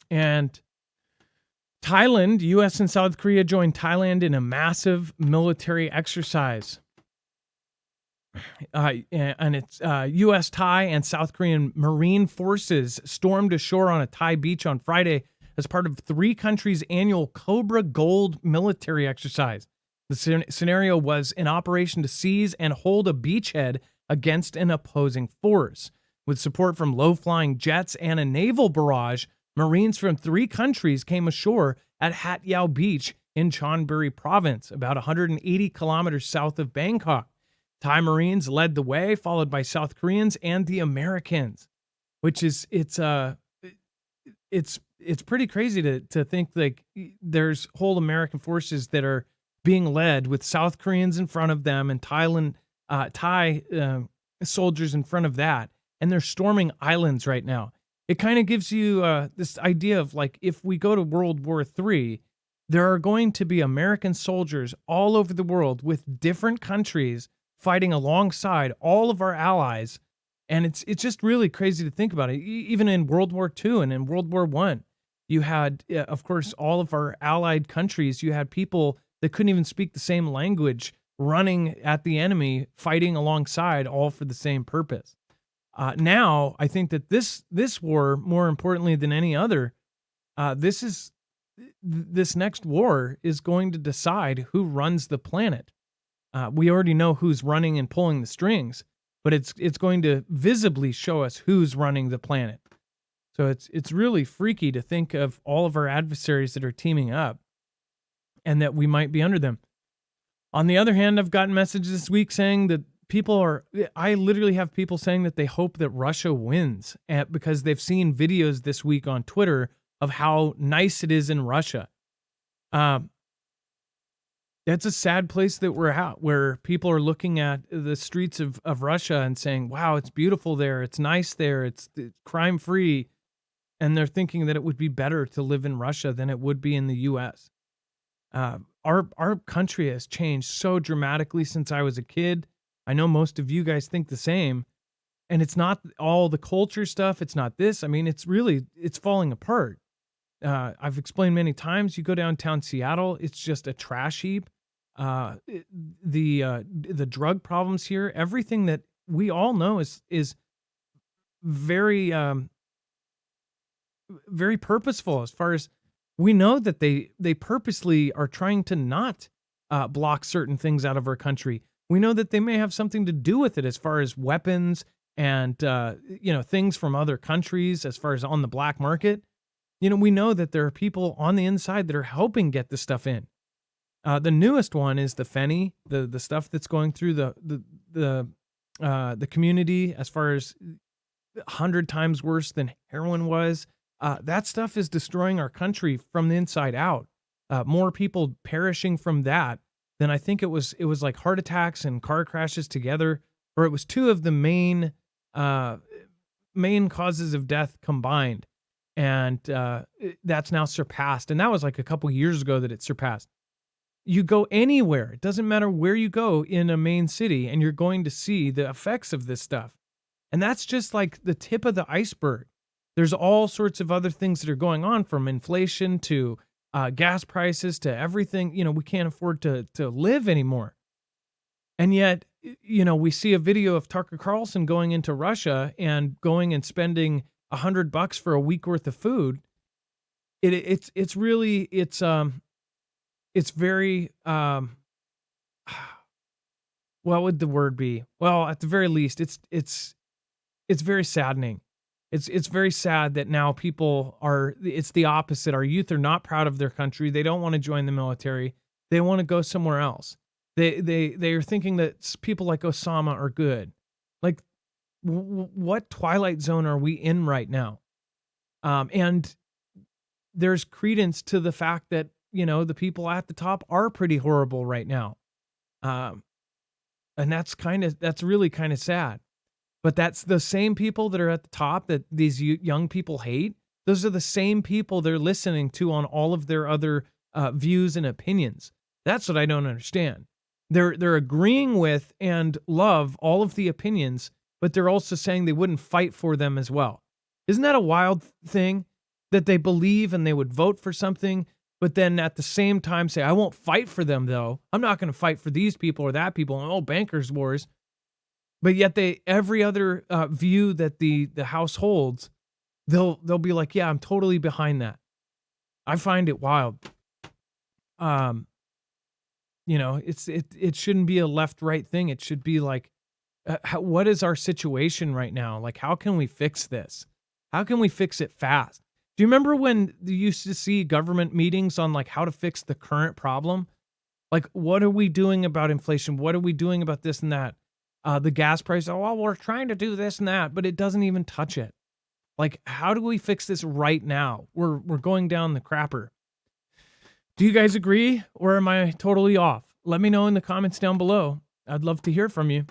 And Thailand, U.S. and South Korea joined Thailand in a massive military exercise. And it's U.S., Thai, and South Korean Marine forces stormed ashore on a Thai beach on Friday as part of three countries' annual Cobra Gold military exercise. The scenario was an operation to seize and hold a beachhead against an opposing force. With support from low-flying jets and a naval barrage, Marines from three countries came ashore at Hat Yao Beach in Chonburi Province, about 180 kilometers south of Bangkok. Thai Marines led the way, followed by South Koreans and the Americans, which is it's pretty crazy to think like there's whole American forces that are being led with South Koreans in front of them and Thai soldiers in front of that, and they're storming islands right now. It kind of gives you this idea of like, if we go to World War III, there are going to be American soldiers all over the world with different countries fighting alongside all of our allies. And it's just really crazy to think about it. Even in World War II and in World War I, you had, of course, all of our allied countries. You had people that couldn't even speak the same language running at the enemy, fighting alongside, all for the same purpose. Now, I think that this war, more importantly than any other, this next war is going to decide who runs the planet. We already know who's running and pulling the strings, but it's going to visibly show us who's running the planet. So it's really freaky to think of all of our adversaries that are teaming up and that we might be under them. On the other hand, I've gotten messages this week saying that I literally have people saying that they hope that Russia wins because they've seen videos this week on Twitter of how nice it is in Russia. Um, that's a sad place that we're at, where people are looking at the streets of Russia and saying, wow, it's beautiful there. It's nice there. It's crime free. And they're thinking that it would be better to live in Russia than it would be in the US. Our country has changed so dramatically since I was a kid. I know most of you guys think the same. And it's not all the culture stuff. It's not this. I mean, it's falling apart. I've explained many times, you go downtown Seattle, it's just a trash heap. The drug problems here, everything that we all know is very, very purposeful, as far as we know that they purposely are trying to not block certain things out of our country. We know that they may have something to do with it, as far as weapons and things from other countries, as far as on the black market. We know that there are people on the inside that are helping get this stuff in. The newest one is the Fenny, the stuff that's going through the community, as far as 100 times worse than heroin was. That stuff is destroying our country from the inside out. More people perishing from that than I think it was like heart attacks and car crashes together, or it was two of the main causes of death combined. And that's now surpassed. And that was like a couple years ago that it surpassed. You go anywhere, it doesn't matter where you go in a main city, and you're going to see the effects of this stuff. And that's just like the tip of the iceberg. There's all sorts of other things that are going on, from inflation to gas prices to everything. We can't afford to live anymore. And yet, we see a video of Tucker Carlson going into Russia and going and spending $100 for a week worth of food. It's very, what would the word be? Well, at the very least, it's very saddening. It's very sad that now it's the opposite. Our youth are not proud of their country. They don't want to join the military. They want to go somewhere else. They are thinking that people like Osama are good. Like, what twilight zone are we in right now? And there's credence to the fact that, the people at the top are pretty horrible right now. And that's really kind of sad. But that's the same people that are at the top that these young people hate. Those are the same people they're listening to on all of their other views and opinions. That's what I don't understand. They're agreeing with and love all of the opinions, but they're also saying they wouldn't fight for them as well. Isn't that a wild thing? That they believe and they would vote for something, but then at the same time say, I won't fight for them though. I'm not going to fight for these people or that people. Oh, bankers wars. But yet every other view that the House holds, they'll be like, yeah, I'm totally behind that. I find it wild. It shouldn't be a left-right thing. It should be like, what is our situation right now? Like, how can we fix this? How can we fix it fast? Do you remember when you used to see government meetings on like how to fix the current problem? Like, what are we doing about inflation? What are we doing about this and that? The gas price. Oh, well, we're trying to do this and that, but it doesn't even touch it. Like, how do we fix this right now? We're going down the crapper. Do you guys agree, or am I totally off? Let me know in the comments down below. I'd love to hear from you.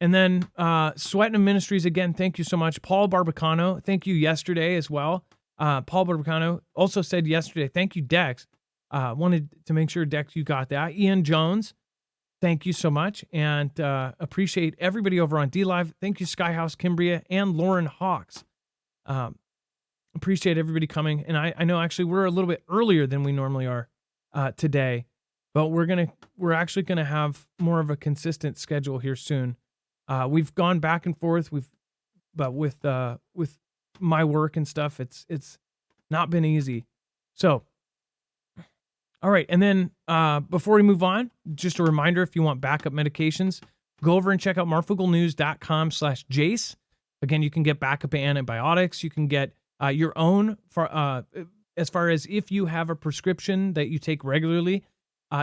And then Sweatin' Ministries, again, thank you so much. Paul Barbacano, thank you yesterday as well. Paul Barbacano also said yesterday, thank you, Dex. Wanted to make sure, Dex, you got that. Ian Jones, thank you so much. And appreciate everybody over on DLive. Thank you, Skyhouse, Kimbria, and Lauren Hawks. Appreciate everybody coming. And I know actually we're a little bit earlier than we normally are today, but we're actually gonna have more of a consistent schedule here soon. We've gone back and forth. But with my work and stuff, it's not been easy. So, all right. And then before we move on, just a reminder, if you want backup medications, go over and check out marfugglenews.com/Jace. Again, you can get backup antibiotics. You can get your own for as far as if you have a prescription that you take regularly,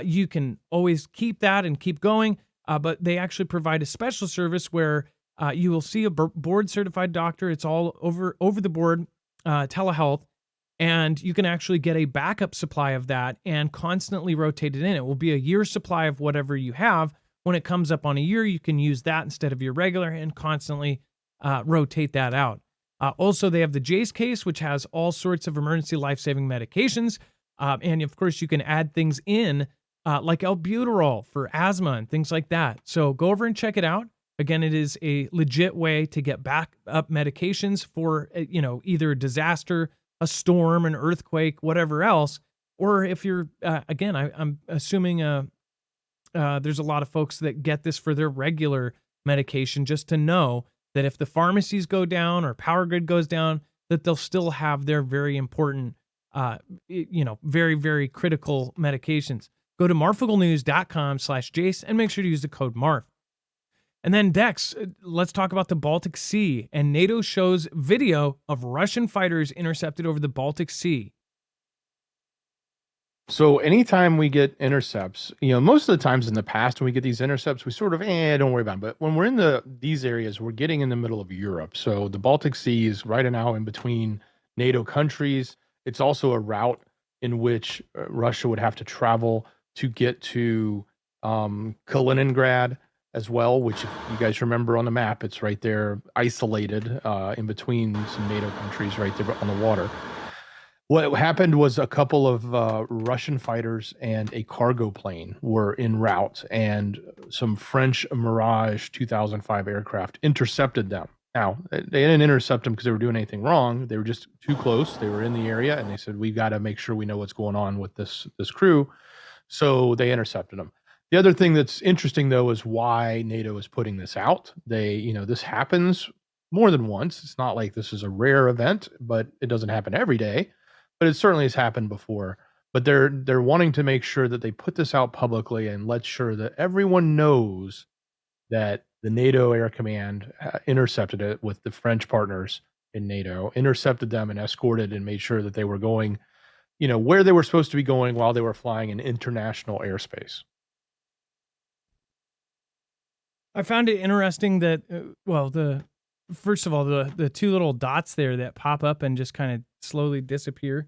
you can always keep that and keep going. but they actually provide a special service where you will see a board certified doctor. It's all over the board telehealth, and you can actually get a backup supply of that and constantly rotate it in. It will be a year's supply of whatever you have. When it comes up on a year, you can use that instead of your regular and constantly rotate that out. Also, they have the Jace case, which has all sorts of emergency life-saving medications. And of course, you can add things in like albuterol for asthma and things like that. So go over and check it out. Again, it is a legit way to get back up medications for, either a disaster, a storm, an earthquake, whatever else. Or if you're, again, I'm assuming there's a lot of folks that get this for their regular medication, just to know that if the pharmacies go down or power grid goes down, that they'll still have their very important, very, very critical medications. Go to marfugglenews.com/Jace and make sure to use the code MARF. And then Dex, let's talk about the Baltic Sea. And NATO shows video of Russian fighters intercepted over the Baltic Sea. So anytime we get intercepts, most of the times in the past when we get these intercepts, we sort of, don't worry about it. But when we're in these areas, we're getting in the middle of Europe. So the Baltic Sea is right now in between NATO countries. It's also a route in which Russia would have to travel to get to Kaliningrad as well, which if you guys remember on the map, it's right there isolated in between some NATO countries right there on the water. What happened was a couple of Russian fighters and a cargo plane were en route, and some French Mirage 2005 aircraft intercepted them. Now, they didn't intercept them because they were doing anything wrong. They were just too close. They were in the area, and they said, we got to make sure we know what's going on with this crew. So they intercepted them. The other thing that's interesting, though, is why NATO is putting this out. This happens more than once. It's not like this is a rare event, but it doesn't happen every day. But it certainly has happened before. But they're wanting to make sure that they put this out publicly and let sure that everyone knows that the NATO Air Command intercepted it with the French partners in NATO, intercepted them and escorted and made sure that they were going, where they were supposed to be going while they were flying in international airspace. I found it interesting that, first of all, the two little dots there that pop up and just kind of slowly disappear.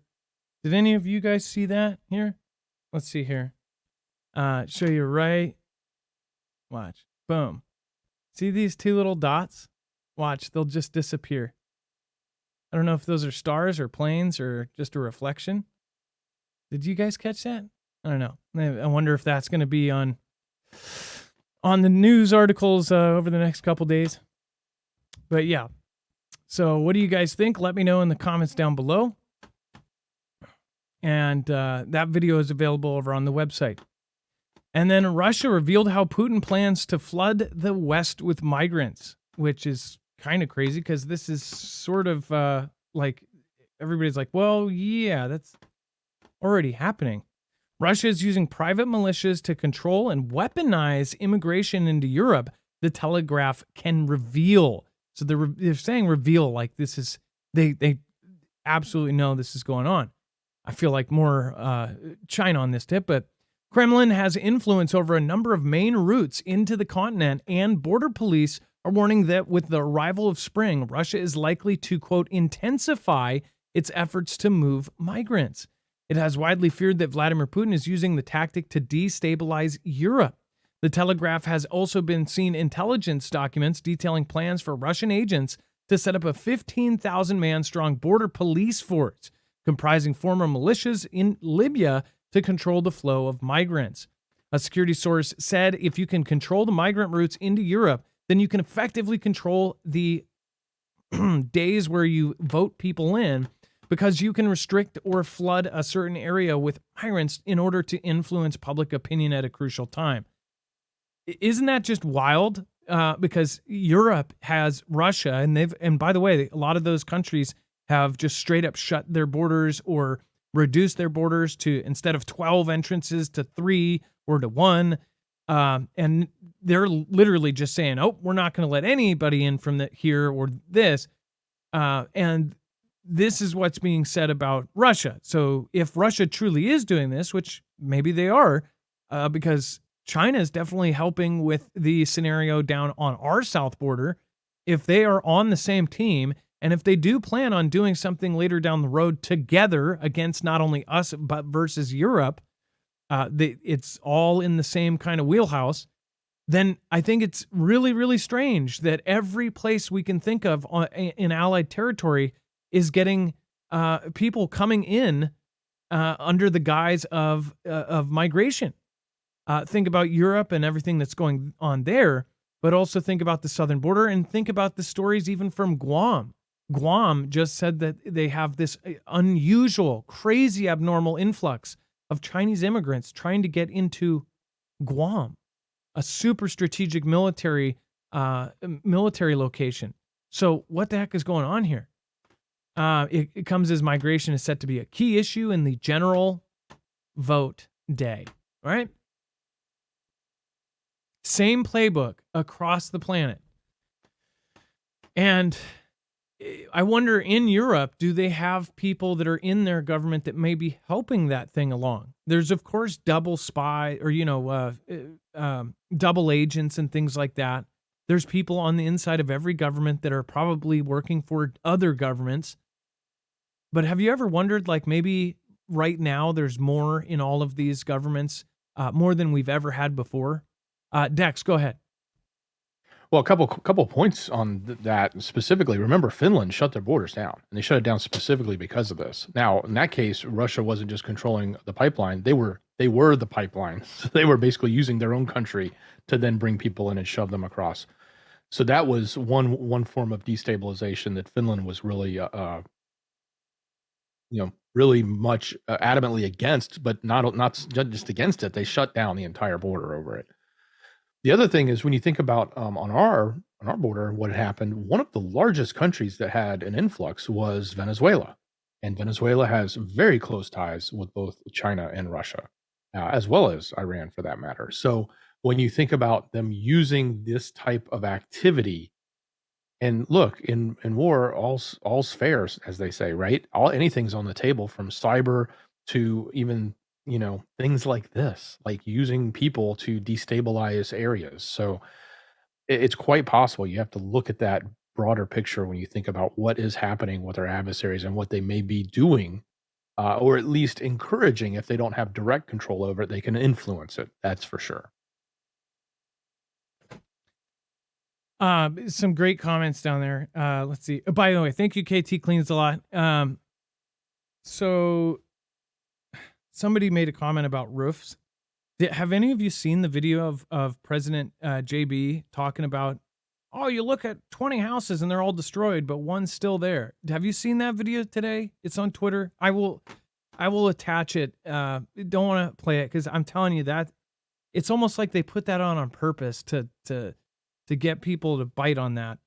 Did any of you guys see that here? Let's see here. Show you right. Watch. Boom. See these two little dots? Watch. They'll just disappear. I don't know if those are stars or planes or just a reflection. Did you guys catch that? I don't know. I wonder if that's going to be on the news articles over the next couple days. But yeah. So what do you guys think? Let me know in the comments down below. And that video is available over on the website. And then Russia revealed how Putin plans to flood the West with migrants, which is kind of crazy because this is sort of like everybody's like, well, yeah, that's already happening. Russia is using private militias to control and weaponize immigration into Europe, the Telegraph can reveal. So they're saying reveal like this is, they absolutely know this is going on. I feel like more China on this tip, but Kremlin has influence over a number of main routes into the continent, and border police are warning that with the arrival of spring, Russia is likely to, quote, intensify its efforts to move migrants. It has widely feared that Vladimir Putin is using the tactic to destabilize Europe. The Telegraph has also been seen intelligence documents detailing plans for Russian agents to set up a 15,000-man strong border police force comprising former militias in Libya to control the flow of migrants. A security source said if you can control the migrant routes into Europe, then you can effectively control the days where you vote people in, because you can restrict or flood a certain area with migrants in order to influence public opinion at a crucial time. Isn't that just wild? Because Europe has Russia, and by the way, a lot of those countries have just straight up shut their borders or reduced their borders to, instead of 12 entrances, to 3 or to 1. And they're literally just saying, oh, we're not going to let anybody in from here or this. And this is what's being said about Russia. So if Russia truly is doing this, which maybe they are, because China is definitely helping with the scenario down on our south border. If they are on the same team, and if they do plan on doing something later down the road together against not only us, but versus Europe, it's all in the same kind of wheelhouse, then I think it's really, really strange that every place we can think of in Allied territory is getting people coming in under the guise of migration. Think about Europe and everything that's going on there, but also think about the southern border and think about the stories even from Guam. Guam just said that they have this unusual, crazy, abnormal influx of Chinese immigrants trying to get into Guam, a super strategic military location. So what the heck is going on here? It comes as migration is set to be a key issue in the general vote day. All right. Same playbook across the planet. And I wonder, in Europe, do they have people that are in their government that may be helping that thing along? There's, of course, double spy or, double agents and things like that. There's people on the inside of every government that are probably working for other governments. But have you ever wondered, like, maybe right now there's more in all of these governments, more than we've ever had before? Dex, go ahead. Well, a couple points on that specifically. Remember, Finland shut their borders down, and they shut it down specifically because of this. Now, in that case, Russia wasn't just controlling the pipeline; they were the pipeline. So they were basically using their own country to then bring people in and shove them across. So that was one form of destabilization that Finland was really, really much adamantly against, but not just against it. They shut down the entire border over it. The other thing is when you think about on our border, what had happened, one of the largest countries that had an influx was Venezuela. And Venezuela has very close ties with both China and Russia, as well as Iran for that matter. So when you think about them using this type of activity, and look, in war, all's fair, as they say, right? Anything's on the table, from cyber to even things like this, like using people to destabilize areas. So it's quite possible. You have to look at that broader picture when you think about what is happening with our adversaries and what they may be doing, or at least encouraging. If they don't have direct control over it, they can influence it. That's for sure. Some great comments down there. Let's see. By the way, thank you, KT Cleans a lot. So somebody made a comment about roofs. Have any of you seen the video of President JB talking about, oh, you look at 20 houses and they're all destroyed, but one's still there? Have you seen that video today? It's on Twitter. I will attach it. Don't want to play it because I'm telling you that it's almost like they put that on purpose to get people to bite on that.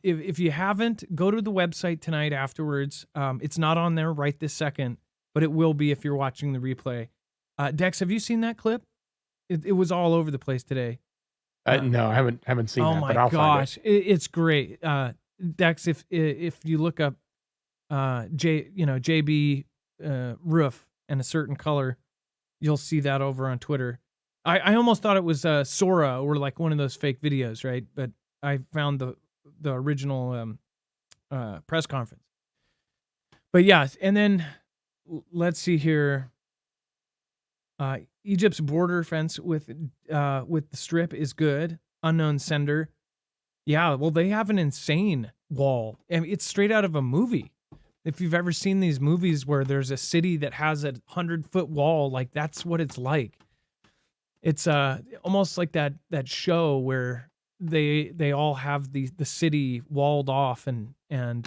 If you haven't, go to the website tonight afterwards. It's not on there right this second, but it will be if you're watching the replay. Dex, have you seen that clip? It was all over the place today. No, I haven't seen that. Oh my but I'll gosh, find it. it's great. Dex, if you look up JB roof and a certain color, you'll see that over on Twitter. I almost thought it was Sora or like one of those fake videos, right? But I found the original press conference. But yeah, and then let's see here. Egypt's border fence with the strip is good. Unknown sender. Yeah, well, they have an insane wall. I mean, it's straight out of a movie. If you've ever seen these movies where there's a city that has a 100-foot wall, like that's what it's like. It's almost like that show where they all have the city walled off and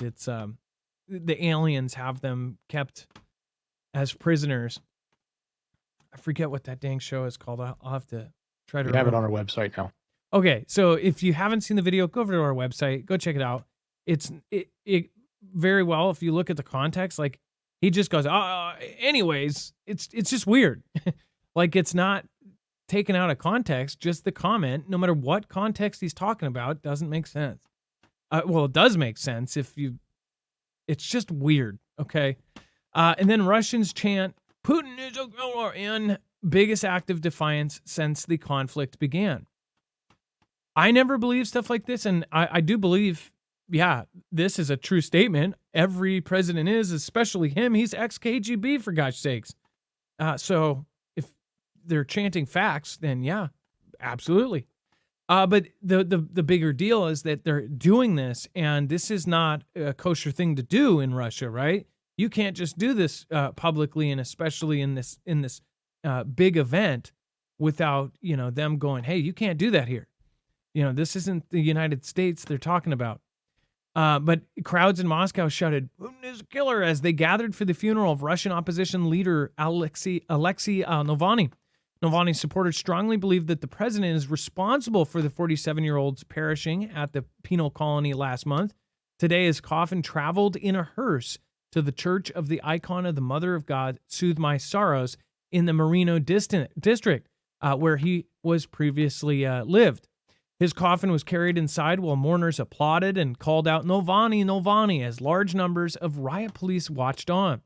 it's the aliens have them kept as prisoners. I forget what that dang show is called. I'll have to try to We have it on our website now. Okay, so if you haven't seen the video, go over to our website, go check it out. It very well, if you look at the context, like he just goes, anyways, it's just weird. Like it's not taken out of context, just the comment, no matter what context he's talking about, doesn't make sense. Well, it does make sense it's just weird, okay? And then Russians chant, Putin is a killer, and biggest act of defiance since the conflict began. I never believe stuff like this, and I do believe, yeah, this is a true statement. Every president is, especially him. He's ex-KGB, for gosh sakes. So if they're chanting facts, then yeah, absolutely. But the bigger deal is that they're doing this, and this is not a kosher thing to do in Russia, right? You can't just do this publicly, and especially in this big event, without them going, "Hey, you can't do that here." This isn't the United States they're talking about. But crowds in Moscow shouted, "Putin is a killer," as they gathered for the funeral of Russian opposition leader Alexei Navalny. Navalny's supporters strongly believe that the president is responsible for the 47-year-old's perishing at the penal colony last month. Today, his coffin traveled in a hearse to the Church of the Icon of the Mother of God, Soothe My Sorrows, in the Merino district, where he was previously lived. His coffin was carried inside while mourners applauded and called out "Navalny, Navalny," as large numbers of riot police watched on.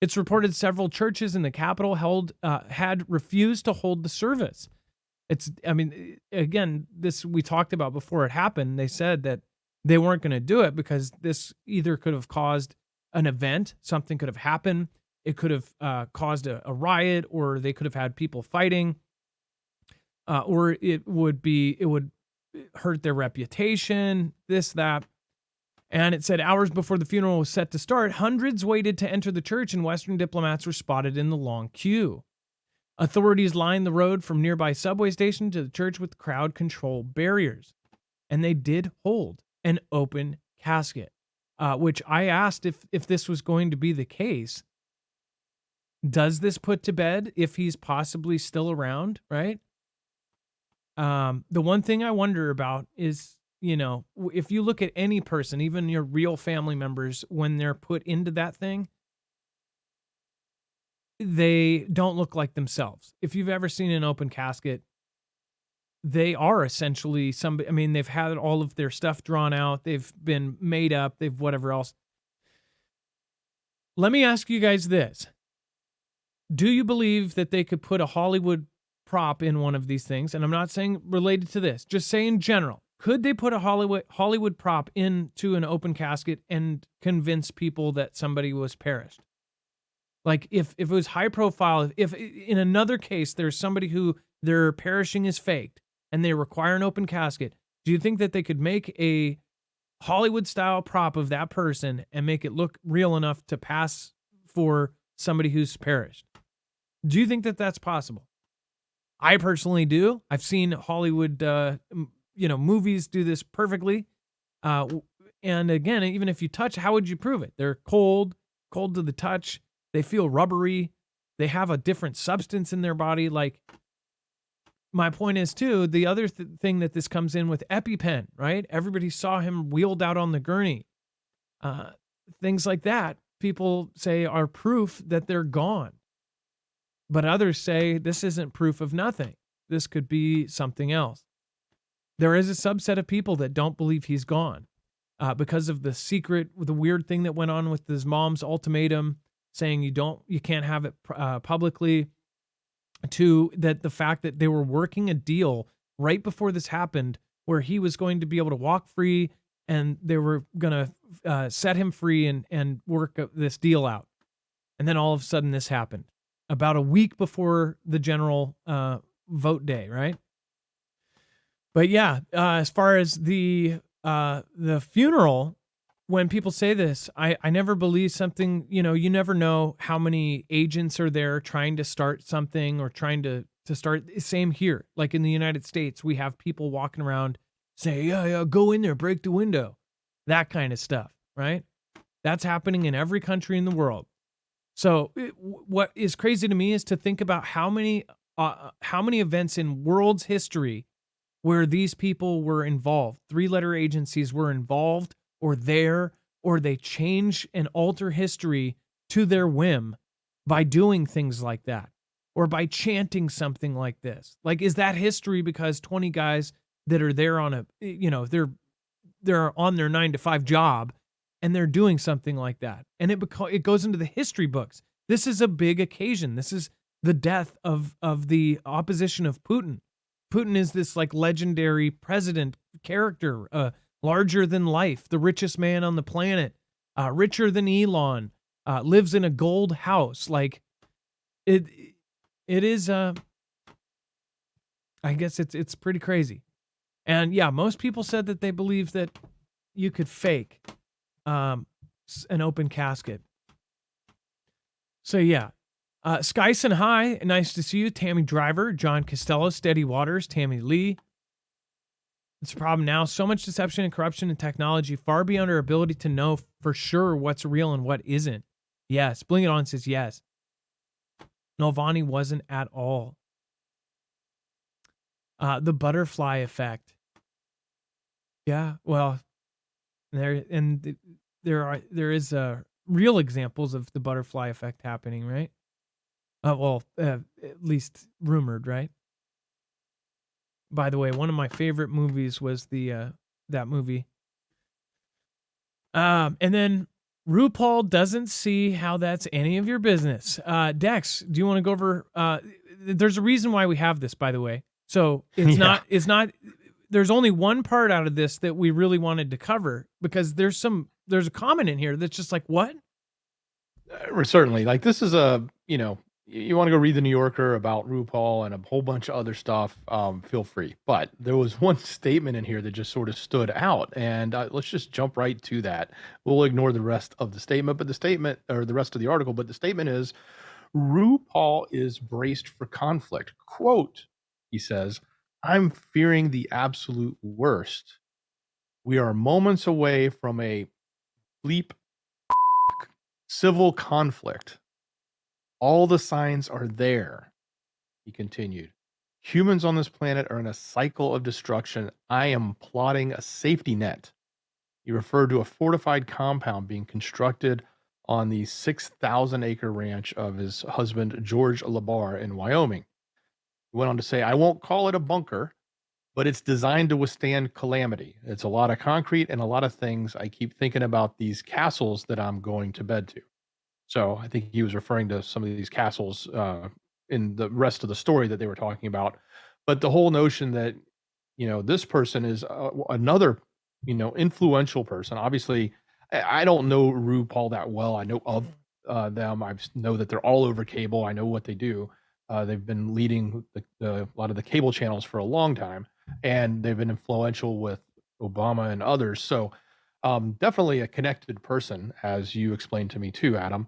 It's reported several churches in the capital had refused to hold the service. Again, this we talked about before it happened. They said that they weren't going to do it because this either could have caused an event, something could have happened, it could have caused a riot, or they could have had people fighting, or it would hurt their reputation, this, that. And it said hours before the funeral was set to start, hundreds waited to enter the church, and Western diplomats were spotted in the long queue. Authorities lined the road from nearby subway station to the church with crowd control barriers. And they did hold an open casket, which I asked if this was going to be the case. Does this put to bed if he's possibly still around, right? The one thing I wonder about is, if you look at any person, even your real family members, when they're put into that thing, they don't look like themselves. If you've ever seen an open casket, they are essentially somebody. They've had all of their stuff drawn out. They've been made up. They've whatever else. Let me ask you guys this. Do you believe that they could put a Hollywood prop in one of these things? And I'm not saying related to this, just say in general. Could they put a Hollywood prop into an open casket and convince people that somebody was perished? Like if it was high profile, if in another case there's somebody who their perishing is faked and they require an open casket, do you think that they could make a Hollywood style prop of that person and make it look real enough to pass for somebody who's perished? Do you think that that's possible? I personally do. I've seen Hollywood, movies do this perfectly. And again, even if you touch, how would you prove it? They're cold to the touch. They feel rubbery. They have a different substance in their body. Like, my point is too, the other thing that this comes in with EpiPen, right? Everybody saw him wheeled out on the gurney. Things like that, people say are proof that they're gone. But others say this isn't proof of nothing. This could be something else. There is a subset of people that don't believe he's gone because of the weird thing that went on with his mom's ultimatum saying you can't have it publicly, to that the fact that they were working a deal right before this happened where he was going to be able to walk free and they were going to set him free and work this deal out. And then all of a sudden this happened about a week before the general vote day, right? But yeah, as far as the funeral, when people say this, I never believe something, you never know how many agents are there trying to start something or trying to start. Same here. Like in the United States, we have people walking around saying, yeah, go in there, break the window, that kind of stuff, right? That's happening in every country in the world. So what is crazy to me is to think about how many events in world's history where these people were involved, 3-letter agencies were involved or there, or they change and alter history to their whim by doing things like that, or by chanting something like this. Like, is that history because 20 guys that are there on they're on their 9-to-5 job and they're doing something like that, and it goes into the history books. This is a big occasion. This is the death of the opposition of Putin. Putin is this like legendary president character, larger than life, the richest man on the planet, richer than Elon, lives in a gold house. Like it is. I guess it's pretty crazy. And yeah, most people said that they believe that you could fake an open casket. So yeah. Skyson High, nice to see you. Tammy Driver, John Costello, Steady Waters, Tammy Lee. It's a problem now. So much deception and corruption in technology, far beyond our ability to know for sure what's real and what isn't. Yes. Bling It On says yes. Nolvani wasn't at all. The butterfly effect. Yeah, well, there is real examples of the butterfly effect happening, right? At least rumored, right? By the way, one of my favorite movies was that movie. And then RuPaul doesn't see how that's any of your business. Dex, do you want to go over? There's a reason why we have this, by the way. So it's not. There's only one part out of this that we really wanted to cover because there's a comment in here that's just like, what? Certainly, like this is you want to go read the New Yorker about RuPaul and a whole bunch of other stuff, feel free. But there was one statement in here that just sort of stood out, and let's just jump right to that. We'll ignore the rest of the statement, but the rest of the article, but the statement is, RuPaul is braced for conflict. Quote, he says, "I'm fearing the absolute worst. We are moments away from a bleep civil conflict. All the signs are there," he continued. "Humans on this planet are in a cycle of destruction. I am plotting a safety net." He referred to a fortified compound being constructed on the 6,000-acre ranch of his husband, George Labar, in Wyoming. He went on to say, "I won't call it a bunker, but it's designed to withstand calamity. It's a lot of concrete and a lot of things. I keep thinking about these castles that I'm going to bed to." So I think he was referring to some of these castles in the rest of the story that they were talking about. But the whole notion that, this person is another, influential person. Obviously, I don't know RuPaul that well. I know of them. I know that they're all over cable. I know what they do. They've been leading a lot of the cable channels for a long time, and they've been influential with Obama and others. So definitely a connected person, as you explained to me too, Adam.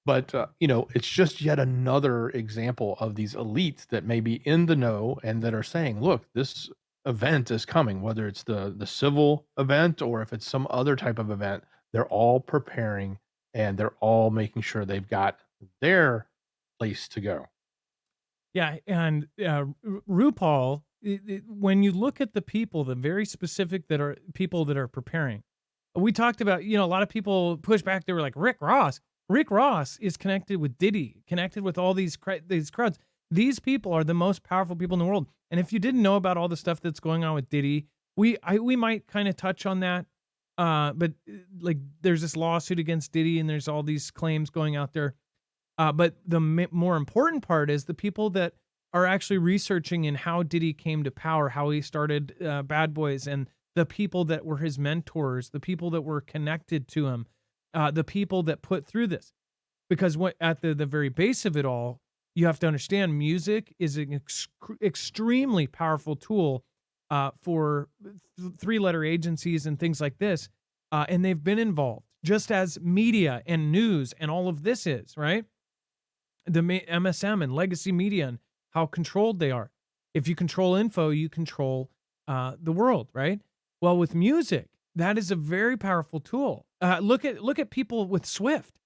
But it's just yet another example of these elites that may be in the know and that are saying, "Look, this event is coming," whether it's the civil event or if it's some other type of event. They're all preparing and they're all making sure they've got their place to go. Yeah, and RuPaul, when you look at the people, the very specific that are people that are preparing, we talked about, a lot of people push back. They were like, Rick Ross. Rick Ross is connected with Diddy, connected with all these crowds. These people are the most powerful people in the world. And if you didn't know about all the stuff that's going on with Diddy, we might kind of touch on that. But like, there's this lawsuit against Diddy, and there's all these claims going out there. But the more important part is the people that are actually researching in how Diddy came to power, how he started Bad Boys, and the people that were his mentors, the people that were connected to him, the people that put through this. Because at the very base of it all, you have to understand music is an extremely powerful tool for three-letter agencies and things like this. And they've been involved, just as media and news and all of this is, right? The MSM and legacy media and how controlled they are. If you control info, you control the world, right? Well, with music, that is a very powerful tool. Look at people with Swift.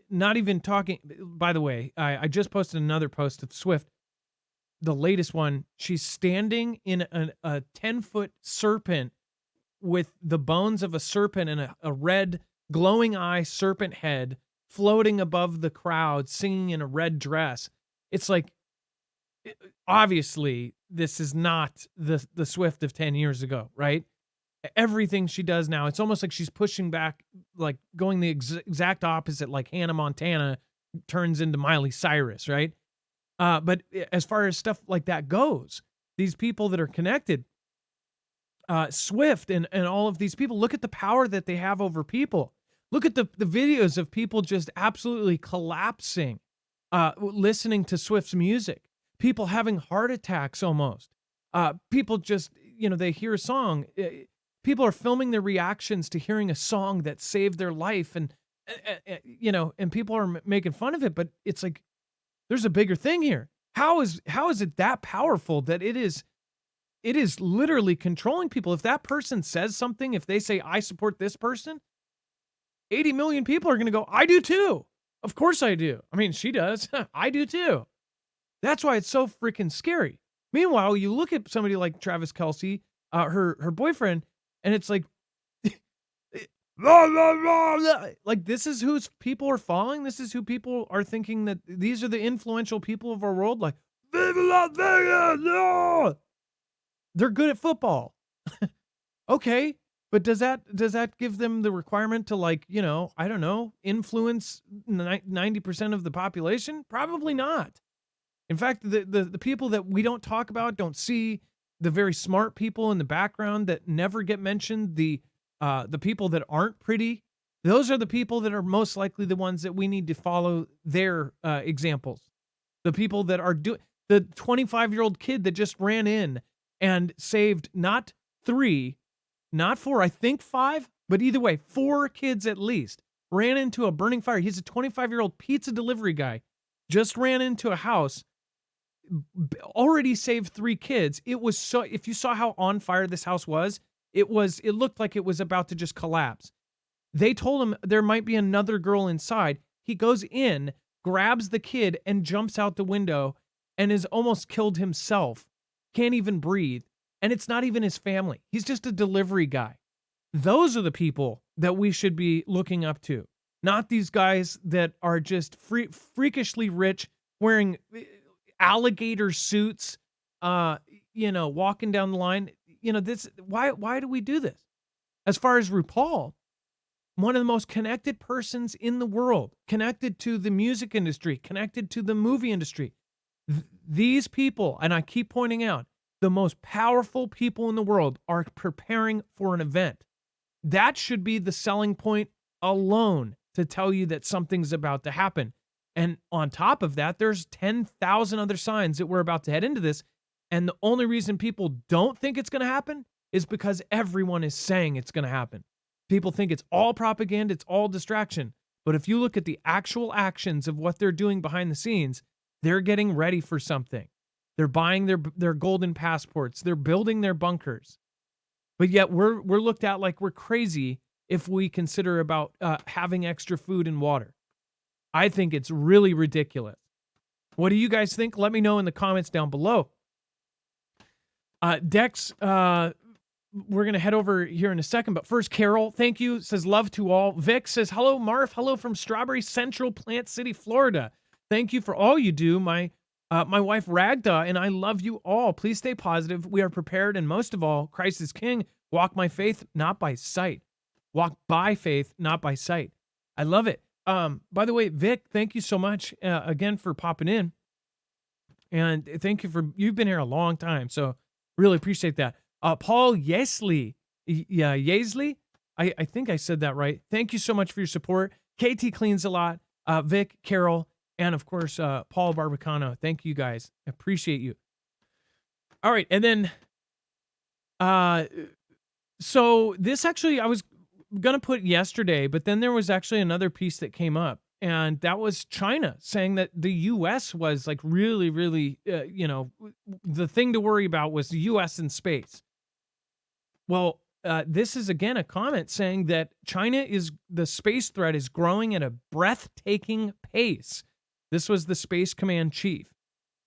Not even talking. By the way, I just posted another post of Swift, the latest one. She's standing in a 10-foot serpent with the bones of a serpent and a red glowing eye serpent head floating above the crowd, singing in a red dress. It's like, obviously, this is not the Swift of 10 years ago, right? Everything she does now, it's almost like she's pushing back, like going the exact opposite, like Hannah Montana turns into Miley Cyrus, right? But as far as stuff like that goes, these people that are connected, Swift and all of these people, look at the power that they have over people. Look at the videos of people just absolutely collapsing, listening to Swift's music, people having heart attacks almost. People just, they hear a song. People are filming their reactions to hearing a song that saved their life. And people are making fun of it, but it's like, there's a bigger thing here. How is it that powerful that it is literally controlling people? If that person says something, if they say, I support this person, 80 million people are going to go, I do too. Of course I do. I mean, she does. I do too. That's why it's so freaking scary. Meanwhile, you look at somebody like Travis Kelce, her boyfriend, and it's like, like this is whose people are following. This is who people are thinking that these are the influential people of our world. Like, Viva Las Vegas! No! They're good at football. Okay. But does that give them the requirement to, like, I don't know, influence 90% of the population? Probably not. In fact, the people that we don't talk about, don't see, the very smart people in the background that never get mentioned, the people that aren't pretty, those are the people that are most likely the ones that we need to follow their examples. The people that are doing, the 25-year-old kid that just ran in and saved not 3, not 4, I think 5, but either way, 4 kids at least, ran into a burning fire. He's a 25-year-old pizza delivery guy, just ran into a house, already saved 3 kids. It was so, if you saw how on fire this house was, it looked like it was about to just collapse. They told him there might be another girl inside. He goes in, grabs the kid, and jumps out the window and is almost killed himself. Can't even breathe. And it's not even his family. He's just a delivery guy. Those are the people that we should be looking up to, not these guys that are just freakishly rich, wearing alligator suits, walking down the line. Why do we do this? As far as RuPaul, one of the most connected persons in the world, connected to the music industry, connected to the movie industry. These people, and I keep pointing out, the most powerful people in the world are preparing for an event. That should be the selling point alone to tell you that something's about to happen. And on top of that, there's 10,000 other signs that we're about to head into this. And the only reason people don't think it's going to happen is because everyone is saying it's going to happen. People think it's all propaganda, it's all distraction. But if you look at the actual actions of what they're doing behind the scenes, they're getting ready for something. They're buying their golden passports. They're building their bunkers. But yet we're looked at like we're crazy if we consider about having extra food and water. I think it's really ridiculous. What do you guys think? Let me know in the comments down below. Dex, we're going to head over here in a second. But first, Carol, thank you, says love to all. Vic says, hello, Marf. Hello from Strawberry Central, Plant City, Florida. Thank you for all you do. My wife, Ragda, and I love you all. Please stay positive. We are prepared. And most of all, Christ is King. Walk by faith, not by sight. Walk by faith, not by sight. I love it. By the way, Vic, thank you so much again for popping in. And thank you you've been here a long time. So really appreciate that. Paul Yesley. Yeah, Yesley. I think I said that right. Thank you so much for your support. KT Cleans a lot. Vic, Carol, and of course, Paul Barbacano. Thank you guys. Appreciate you. All right. And then, so this actually, I was going to put yesterday, but then there was actually another piece that came up, and that was China saying that the U.S. was like really, really, the thing to worry about was the U.S. in space. Well, this is again a comment saying that the space threat is growing at a breathtaking pace. This was the Space Command chief.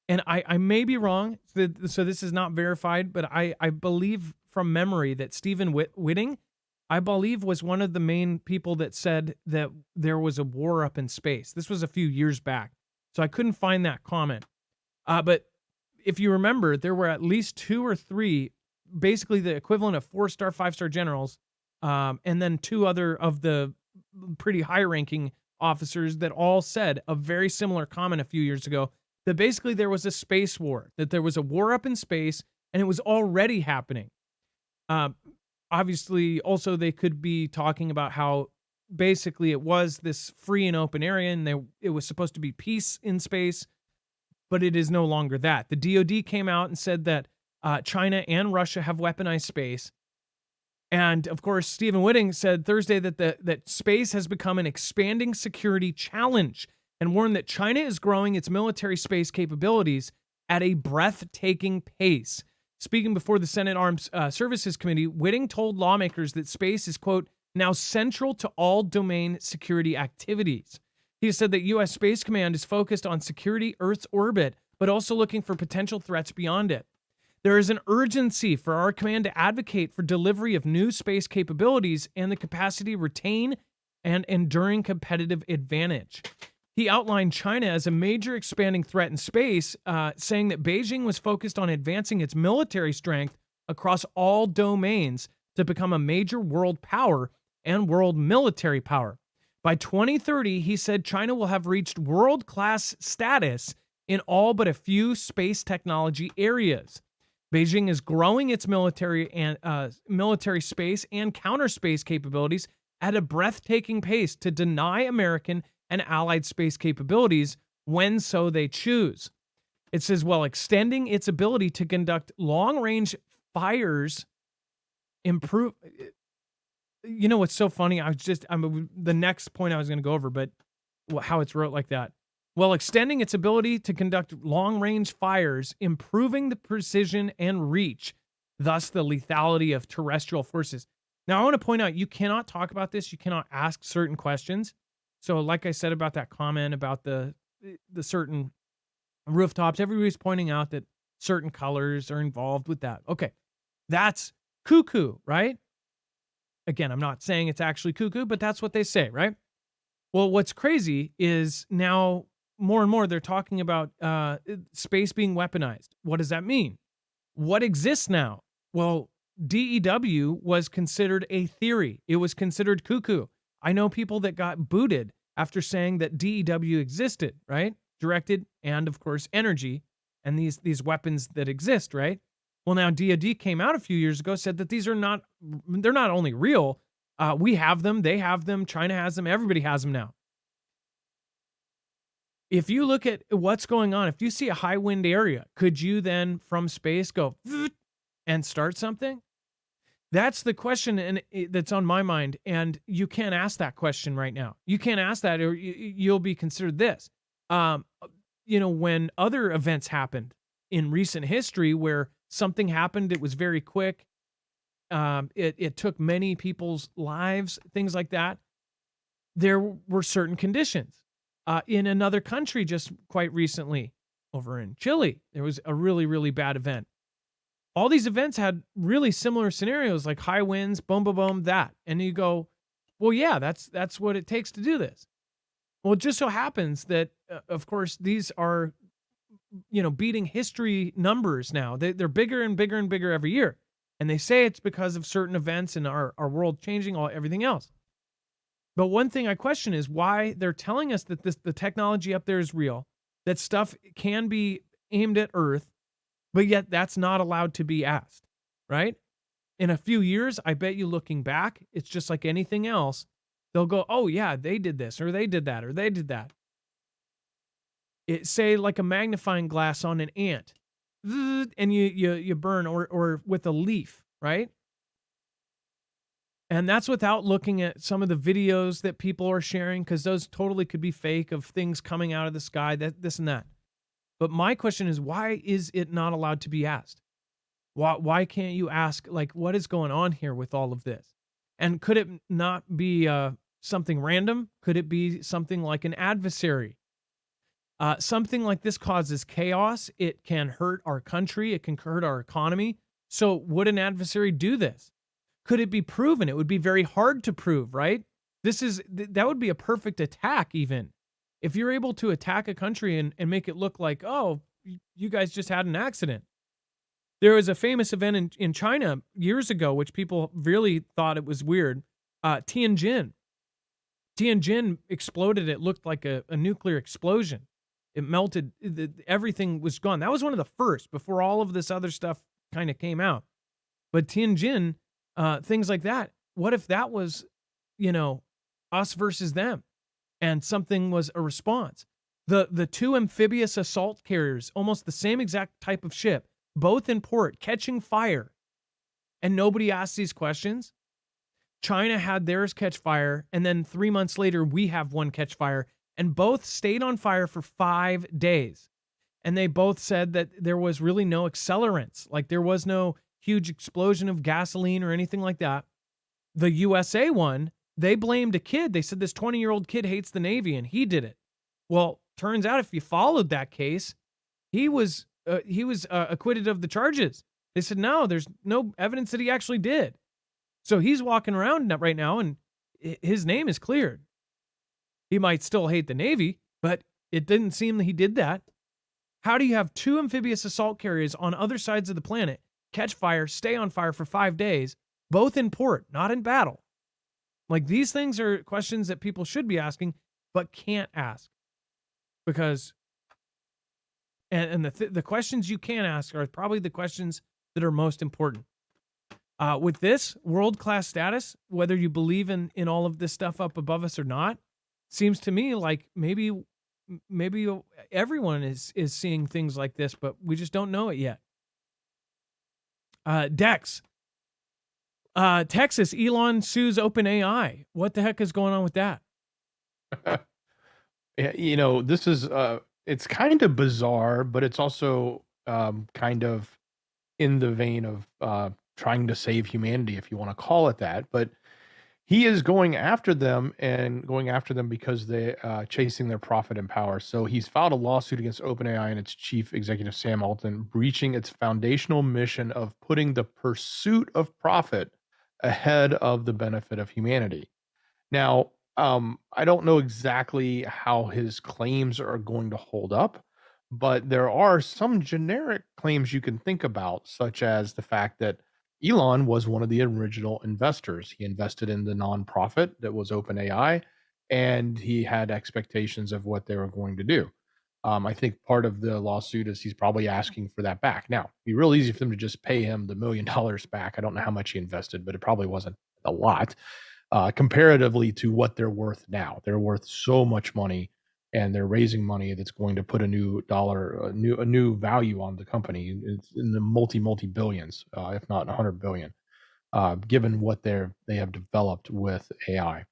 And I may be wrong, so this is not verified, but I believe from memory that Stephen Whitting, I believe, was one of the main people that said that there was a war up in space. This was a few years back, so I couldn't find that comment. But if you remember, there were at least 2 or 3, basically the equivalent of 4-star, 5-star generals, and then 2 other of the pretty high-ranking officers that all said a very similar comment a few years ago, that basically there was a space war, that there was a war up in space, and it was already happening. Uh, Obviously, also they could be talking about how basically it was this free and open area, and it was supposed to be peace in space, but it is no longer that. The DoD came out and said that China and Russia have weaponized space. And of course, Stephen Whitting said Thursday that that space has become an expanding security challenge, and warned that China is growing its military space capabilities at a breathtaking pace. Speaking before the Senate Armed Services Committee, Whitting told lawmakers that space is, quote, now central to all domain security activities. He said that U.S. Space Command is focused on security Earth's orbit, but also looking for potential threats beyond it. There is an urgency for our command to advocate for delivery of new space capabilities and the capacity to retain and enduring competitive advantage. He outlined China as a major expanding threat in space, saying that Beijing was focused on advancing its military strength across all domains to become a major world power and world military power. By 2030, he said China will have reached world-class status in all but a few space technology areas. Beijing is growing its military space and counter space capabilities at a breathtaking pace to deny American and allied space capabilities when so they choose. It says, while extending its ability to conduct long-range fires, improve. You know what's so funny? The next point I was going to go over, but how it's wrote like that. While extending its ability to conduct long-range fires, improving the precision and reach, thus the lethality of terrestrial forces. Now, I want to point out, you cannot talk about this. You cannot ask certain questions. So like I said about that comment about the certain rooftops, everybody's pointing out that certain colors are involved with that. Okay, that's cuckoo, right? Again, I'm not saying it's actually cuckoo, but that's what they say, right? Well, what's crazy is now more and more they're talking about space being weaponized. What does that mean? What exists now? Well, DEW was considered a theory. It was considered cuckoo. I know people that got booted after saying that DEW existed, right? Directed and, of course, energy and these weapons that exist, right? Well, now DoD came out a few years ago, said that they're not only real, we have them, they have them, China has them, everybody has them now. If you look at what's going on, if you see a high wind area, could you then from space go and start something? That's the question, and that's on my mind, and you can't ask that question right now. You can't ask that, or you'll be considered this. When other events happened in recent history where something happened, it was very quick, it took many people's lives, things like that, there were certain conditions. In another country just quite recently, over in Chile, there was a really, really bad event. All these events had really similar scenarios, like high winds, boom, boom, boom, that. And you go, well, yeah, that's what it takes to do this. Well, it just so happens that, of course, these are, beating history numbers now. They're bigger and bigger and bigger every year. And they say it's because of certain events and our world changing, everything else. But one thing I question is why they're telling us that the technology up there is real, that stuff can be aimed at Earth, but yet that's not allowed to be asked, right? In a few years, I bet you looking back, it's just like anything else. They'll go, oh yeah, they did this, or they did that, or they did that. It say like a magnifying glass on an ant, and you burn, or with a leaf, right? And that's without looking at some of the videos that people are sharing, because those totally could be fake, of things coming out of the sky, this and that. But my question is, why is it not allowed to be asked? Why can't you ask, like, what is going on here with all of this? And could it not be something random? Could it be something like an adversary? Something like this causes chaos. It can hurt our country. It can hurt our economy. So would an adversary do this? Could it be proven? It would be very hard to prove, right? That would be a perfect attack even. If you're able to attack a country and make it look like, oh, you guys just had an accident. There was a famous event in China years ago, which people really thought it was weird. Tianjin. Tianjin exploded. It looked like a nuclear explosion. It melted. Everything was gone. That was one of the first before all of this other stuff kind of came out. But Tianjin, things like that. What if that was, us versus them, and something was a response? The two amphibious assault carriers, almost the same exact type of ship, both in port, catching fire, and nobody asked these questions. China had theirs catch fire, and then 3 months later, we have one catch fire, and both stayed on fire for 5 days. And they both said that there was really no accelerants, like there was no huge explosion of gasoline or anything like that. The USA one, they blamed a kid. They said this 20-year-old kid hates the Navy and he did it. Well, turns out if you followed that case, he was acquitted of the charges. They said, no, there's no evidence that he actually did. So he's walking around right now and his name is cleared. He might still hate the Navy, but it didn't seem that he did that. How do you have two amphibious assault carriers on other sides of the planet catch fire, stay on fire for 5 days, both in port, not in battle? Like, these things are questions that people should be asking, but can't ask. Because, and the questions you can ask are probably the questions that are most important. With this world-class status, whether you believe in all of this stuff up above us or not, seems to me like maybe everyone is seeing things like this, but we just don't know it yet. Dex. Texas, Elon sues OpenAI. What the heck is going on with that? This is it's kind of bizarre, but it's also kind of in the vein of trying to save humanity, if you want to call it that. But he is going after them because they chasing their profit and power. So he's filed a lawsuit against OpenAI and its chief executive, Sam Altman, breaching its foundational mission of putting the pursuit of profit ahead of the benefit of humanity. Now, I don't know exactly how his claims are going to hold up, but there are some generic claims you can think about, such as the fact that Elon was one of the original investors. He invested in the nonprofit that was OpenAI, and he had expectations of what they were going to do. I think part of the lawsuit is he's probably asking for that back. Now, it'd be real easy for them to just pay him the $1 million back. I don't know how much he invested, but it probably wasn't a lot comparatively to what they're worth now. They're worth so much money, and they're raising money that's going to put a new value on the company. It's in the multi billions, if not 100 billion, given what they have developed with AI.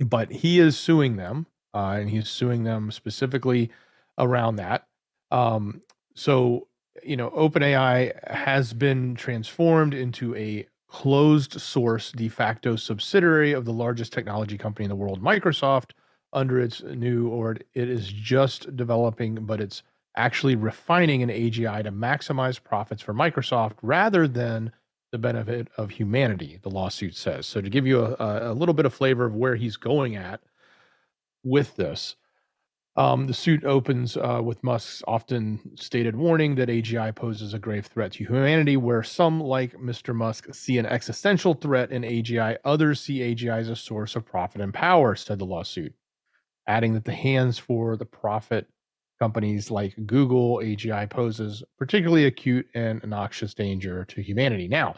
But he is suing them, and he's suing them specifically around that. So OpenAI has been transformed into a closed source de facto subsidiary of the largest technology company in the world, Microsoft, under its it is just developing, but it's actually refining an AGI to maximize profits for Microsoft rather than the benefit of humanity, the lawsuit says. So to give you a little bit of flavor of where he's going at with this, the suit opens with Musk's often stated warning that AGI poses a grave threat to humanity, where some, like Mr. Musk, see an existential threat in AGI. Others see AGI as a source of profit and power, said the lawsuit, adding that the hands for the profit companies like Google, AGI poses particularly acute and noxious danger to humanity. Now,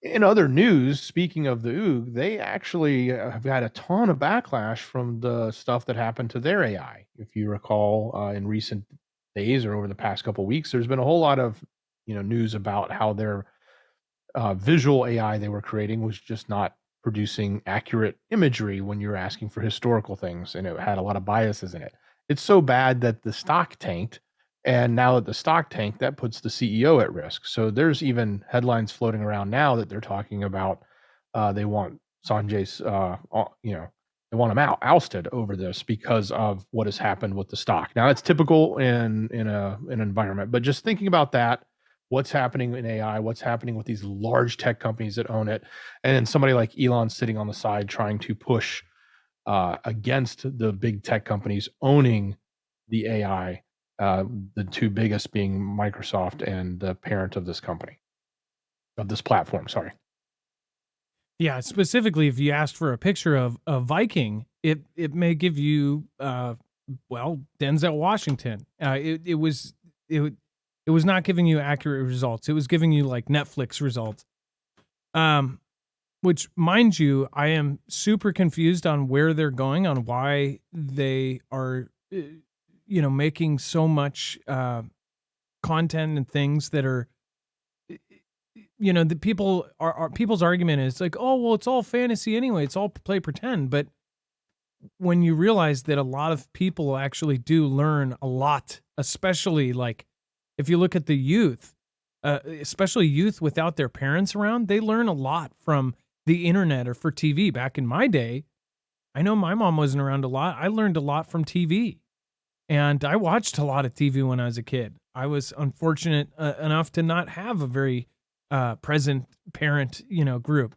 in other news, speaking of the OOG, they actually have had a ton of backlash from the stuff that happened to their AI. If you recall, in recent days or over the past couple of weeks, there's been a whole lot of news about how their visual AI they were creating was just not producing accurate imagery when you're asking for historical things, and it had a lot of biases in it. It's so bad that the stock tanked. And now that the stock tanked, that puts the CEO at risk. So there's even headlines floating around now that they're talking about they want Sanjay's, they want him ousted over this because of what has happened with the stock. Now that's typical in an environment, but just thinking about that, what's happening in AI, what's happening with these large tech companies that own it, and then somebody like Elon sitting on the side trying to push against the big tech companies owning the AI. The two biggest being Microsoft and the parent of this company, of this platform, sorry. Yeah, specifically, if you asked for a picture of a Viking, it may give you well, Denzel Washington. It was not giving you accurate results. It was giving you like Netflix results. Which, mind you, I am super confused on where they're going, on why they are, making so much content and things that are, the people's argument is like, oh, well, it's all fantasy anyway. It's all play pretend. But when you realize that a lot of people actually do learn a lot, especially like if you look at the youth, especially youth without their parents around, they learn a lot from the internet or for TV. Back in my day, I know my mom wasn't around a lot. I learned a lot from TV, and I watched a lot of TV when I was a kid. I was unfortunate enough to not have a very present parent, group.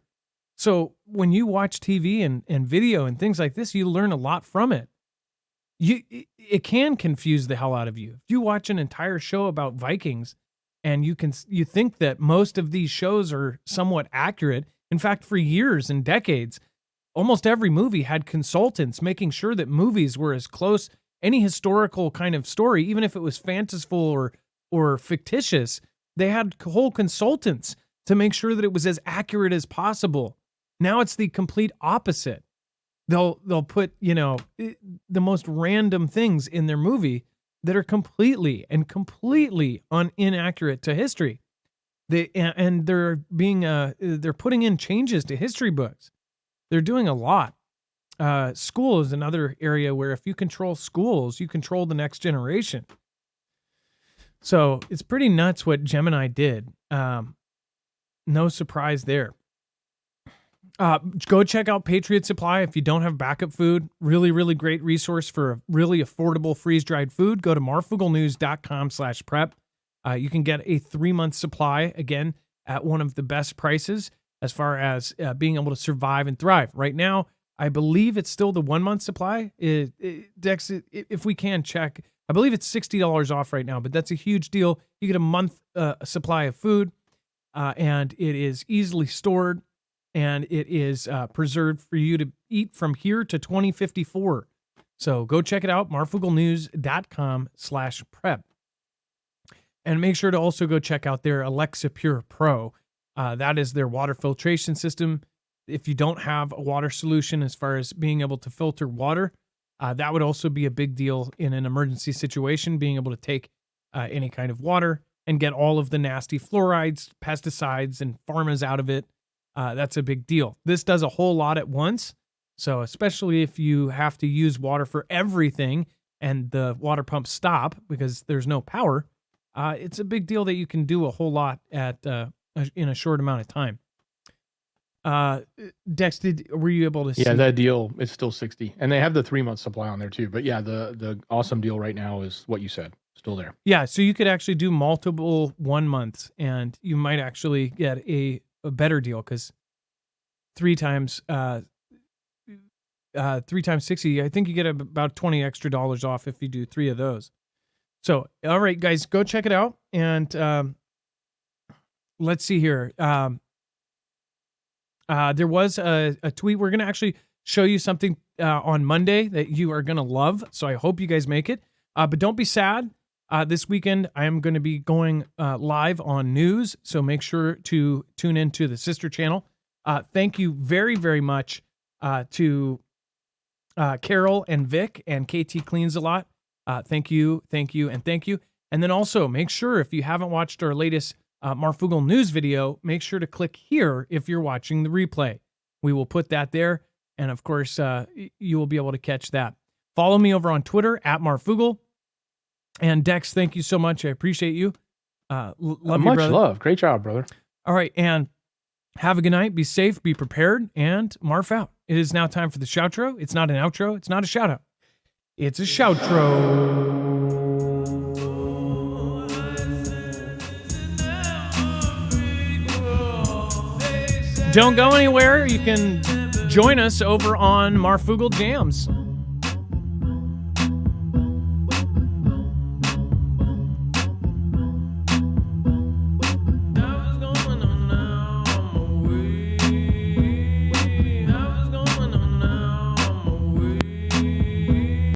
So when you watch TV and video and things like this, you learn a lot from it. It can confuse the hell out of you. If you watch an entire show about Vikings and you think that most of these shows are somewhat accurate. In fact, for years and decades, almost every movie had consultants making sure that movies were as close, any historical kind of story, even if it was fanciful or fictitious, they had whole consultants to make sure that it was as accurate as possible. Now it's the complete opposite. They'll put, the most random things in their movie that are completely inaccurate to history. They're putting in changes to history books. They're doing a lot. School is another area where if you control schools, you control the next generation. So it's pretty nuts what Gemini did. No surprise there. Go check out Patriot Supply if you don't have backup food. Really, really great resource for really affordable freeze-dried food. Go to marfooglenews.com/prep. You can get a 3-month supply, again, at one of the best prices as far as being able to survive and thrive. Right now, I believe it's still the 1-month supply. Dex, if we can check, I believe it's $60 off right now, but that's a huge deal. You get a month supply of food, and it is easily stored, and it is preserved for you to eat from here to 2054. So go check it out, marfooglenews.com/prep. And make sure to also go check out their Alexa Pure Pro. That is their water filtration system. If you don't have a water solution as far as being able to filter water, that would also be a big deal in an emergency situation, being able to take any kind of water and get all of the nasty fluorides, pesticides, and pharmas out of it. That's a big deal. This does a whole lot at once. So especially if you have to use water for everything and the water pumps stop because there's no power, it's a big deal that you can do a whole lot in a short amount of time. Dex, were you able to see? Yeah, that deal is still 60, and they have the 3-month supply on there too. But yeah, the awesome deal right now is what you said, still there. Yeah, so you could actually do multiple 1 months, and you might actually get a better deal because 3 times 60, I think you get about $20 extra off if you do 3 of those. So, all right, guys, go check it out. And let's see here. There was a tweet. We're going to actually show you something on Monday that you are going to love. So I hope you guys make it. But don't be sad. This weekend, I am going to be going live on news. So make sure to tune into the sister channel. Thank you very, very much to Carol and Vic and KT Cleans a Lot. Thank you. And then also make sure if you haven't watched our latest Marfoogle news video, make sure to click here if you're watching the replay. We will put that there. And of course, you will be able to catch that. Follow me over on Twitter at Marfoogle. And Dex, thank you so much. I appreciate you. Love you, much brother. love. Great job, brother. All right. And have a good night. Be safe, be prepared, and Marf out. It is now time for the shoutro. It's not an outro. It's not a shout out. It's a shoutro. Don't go anywhere. You can join us over on Marfoogle Jams.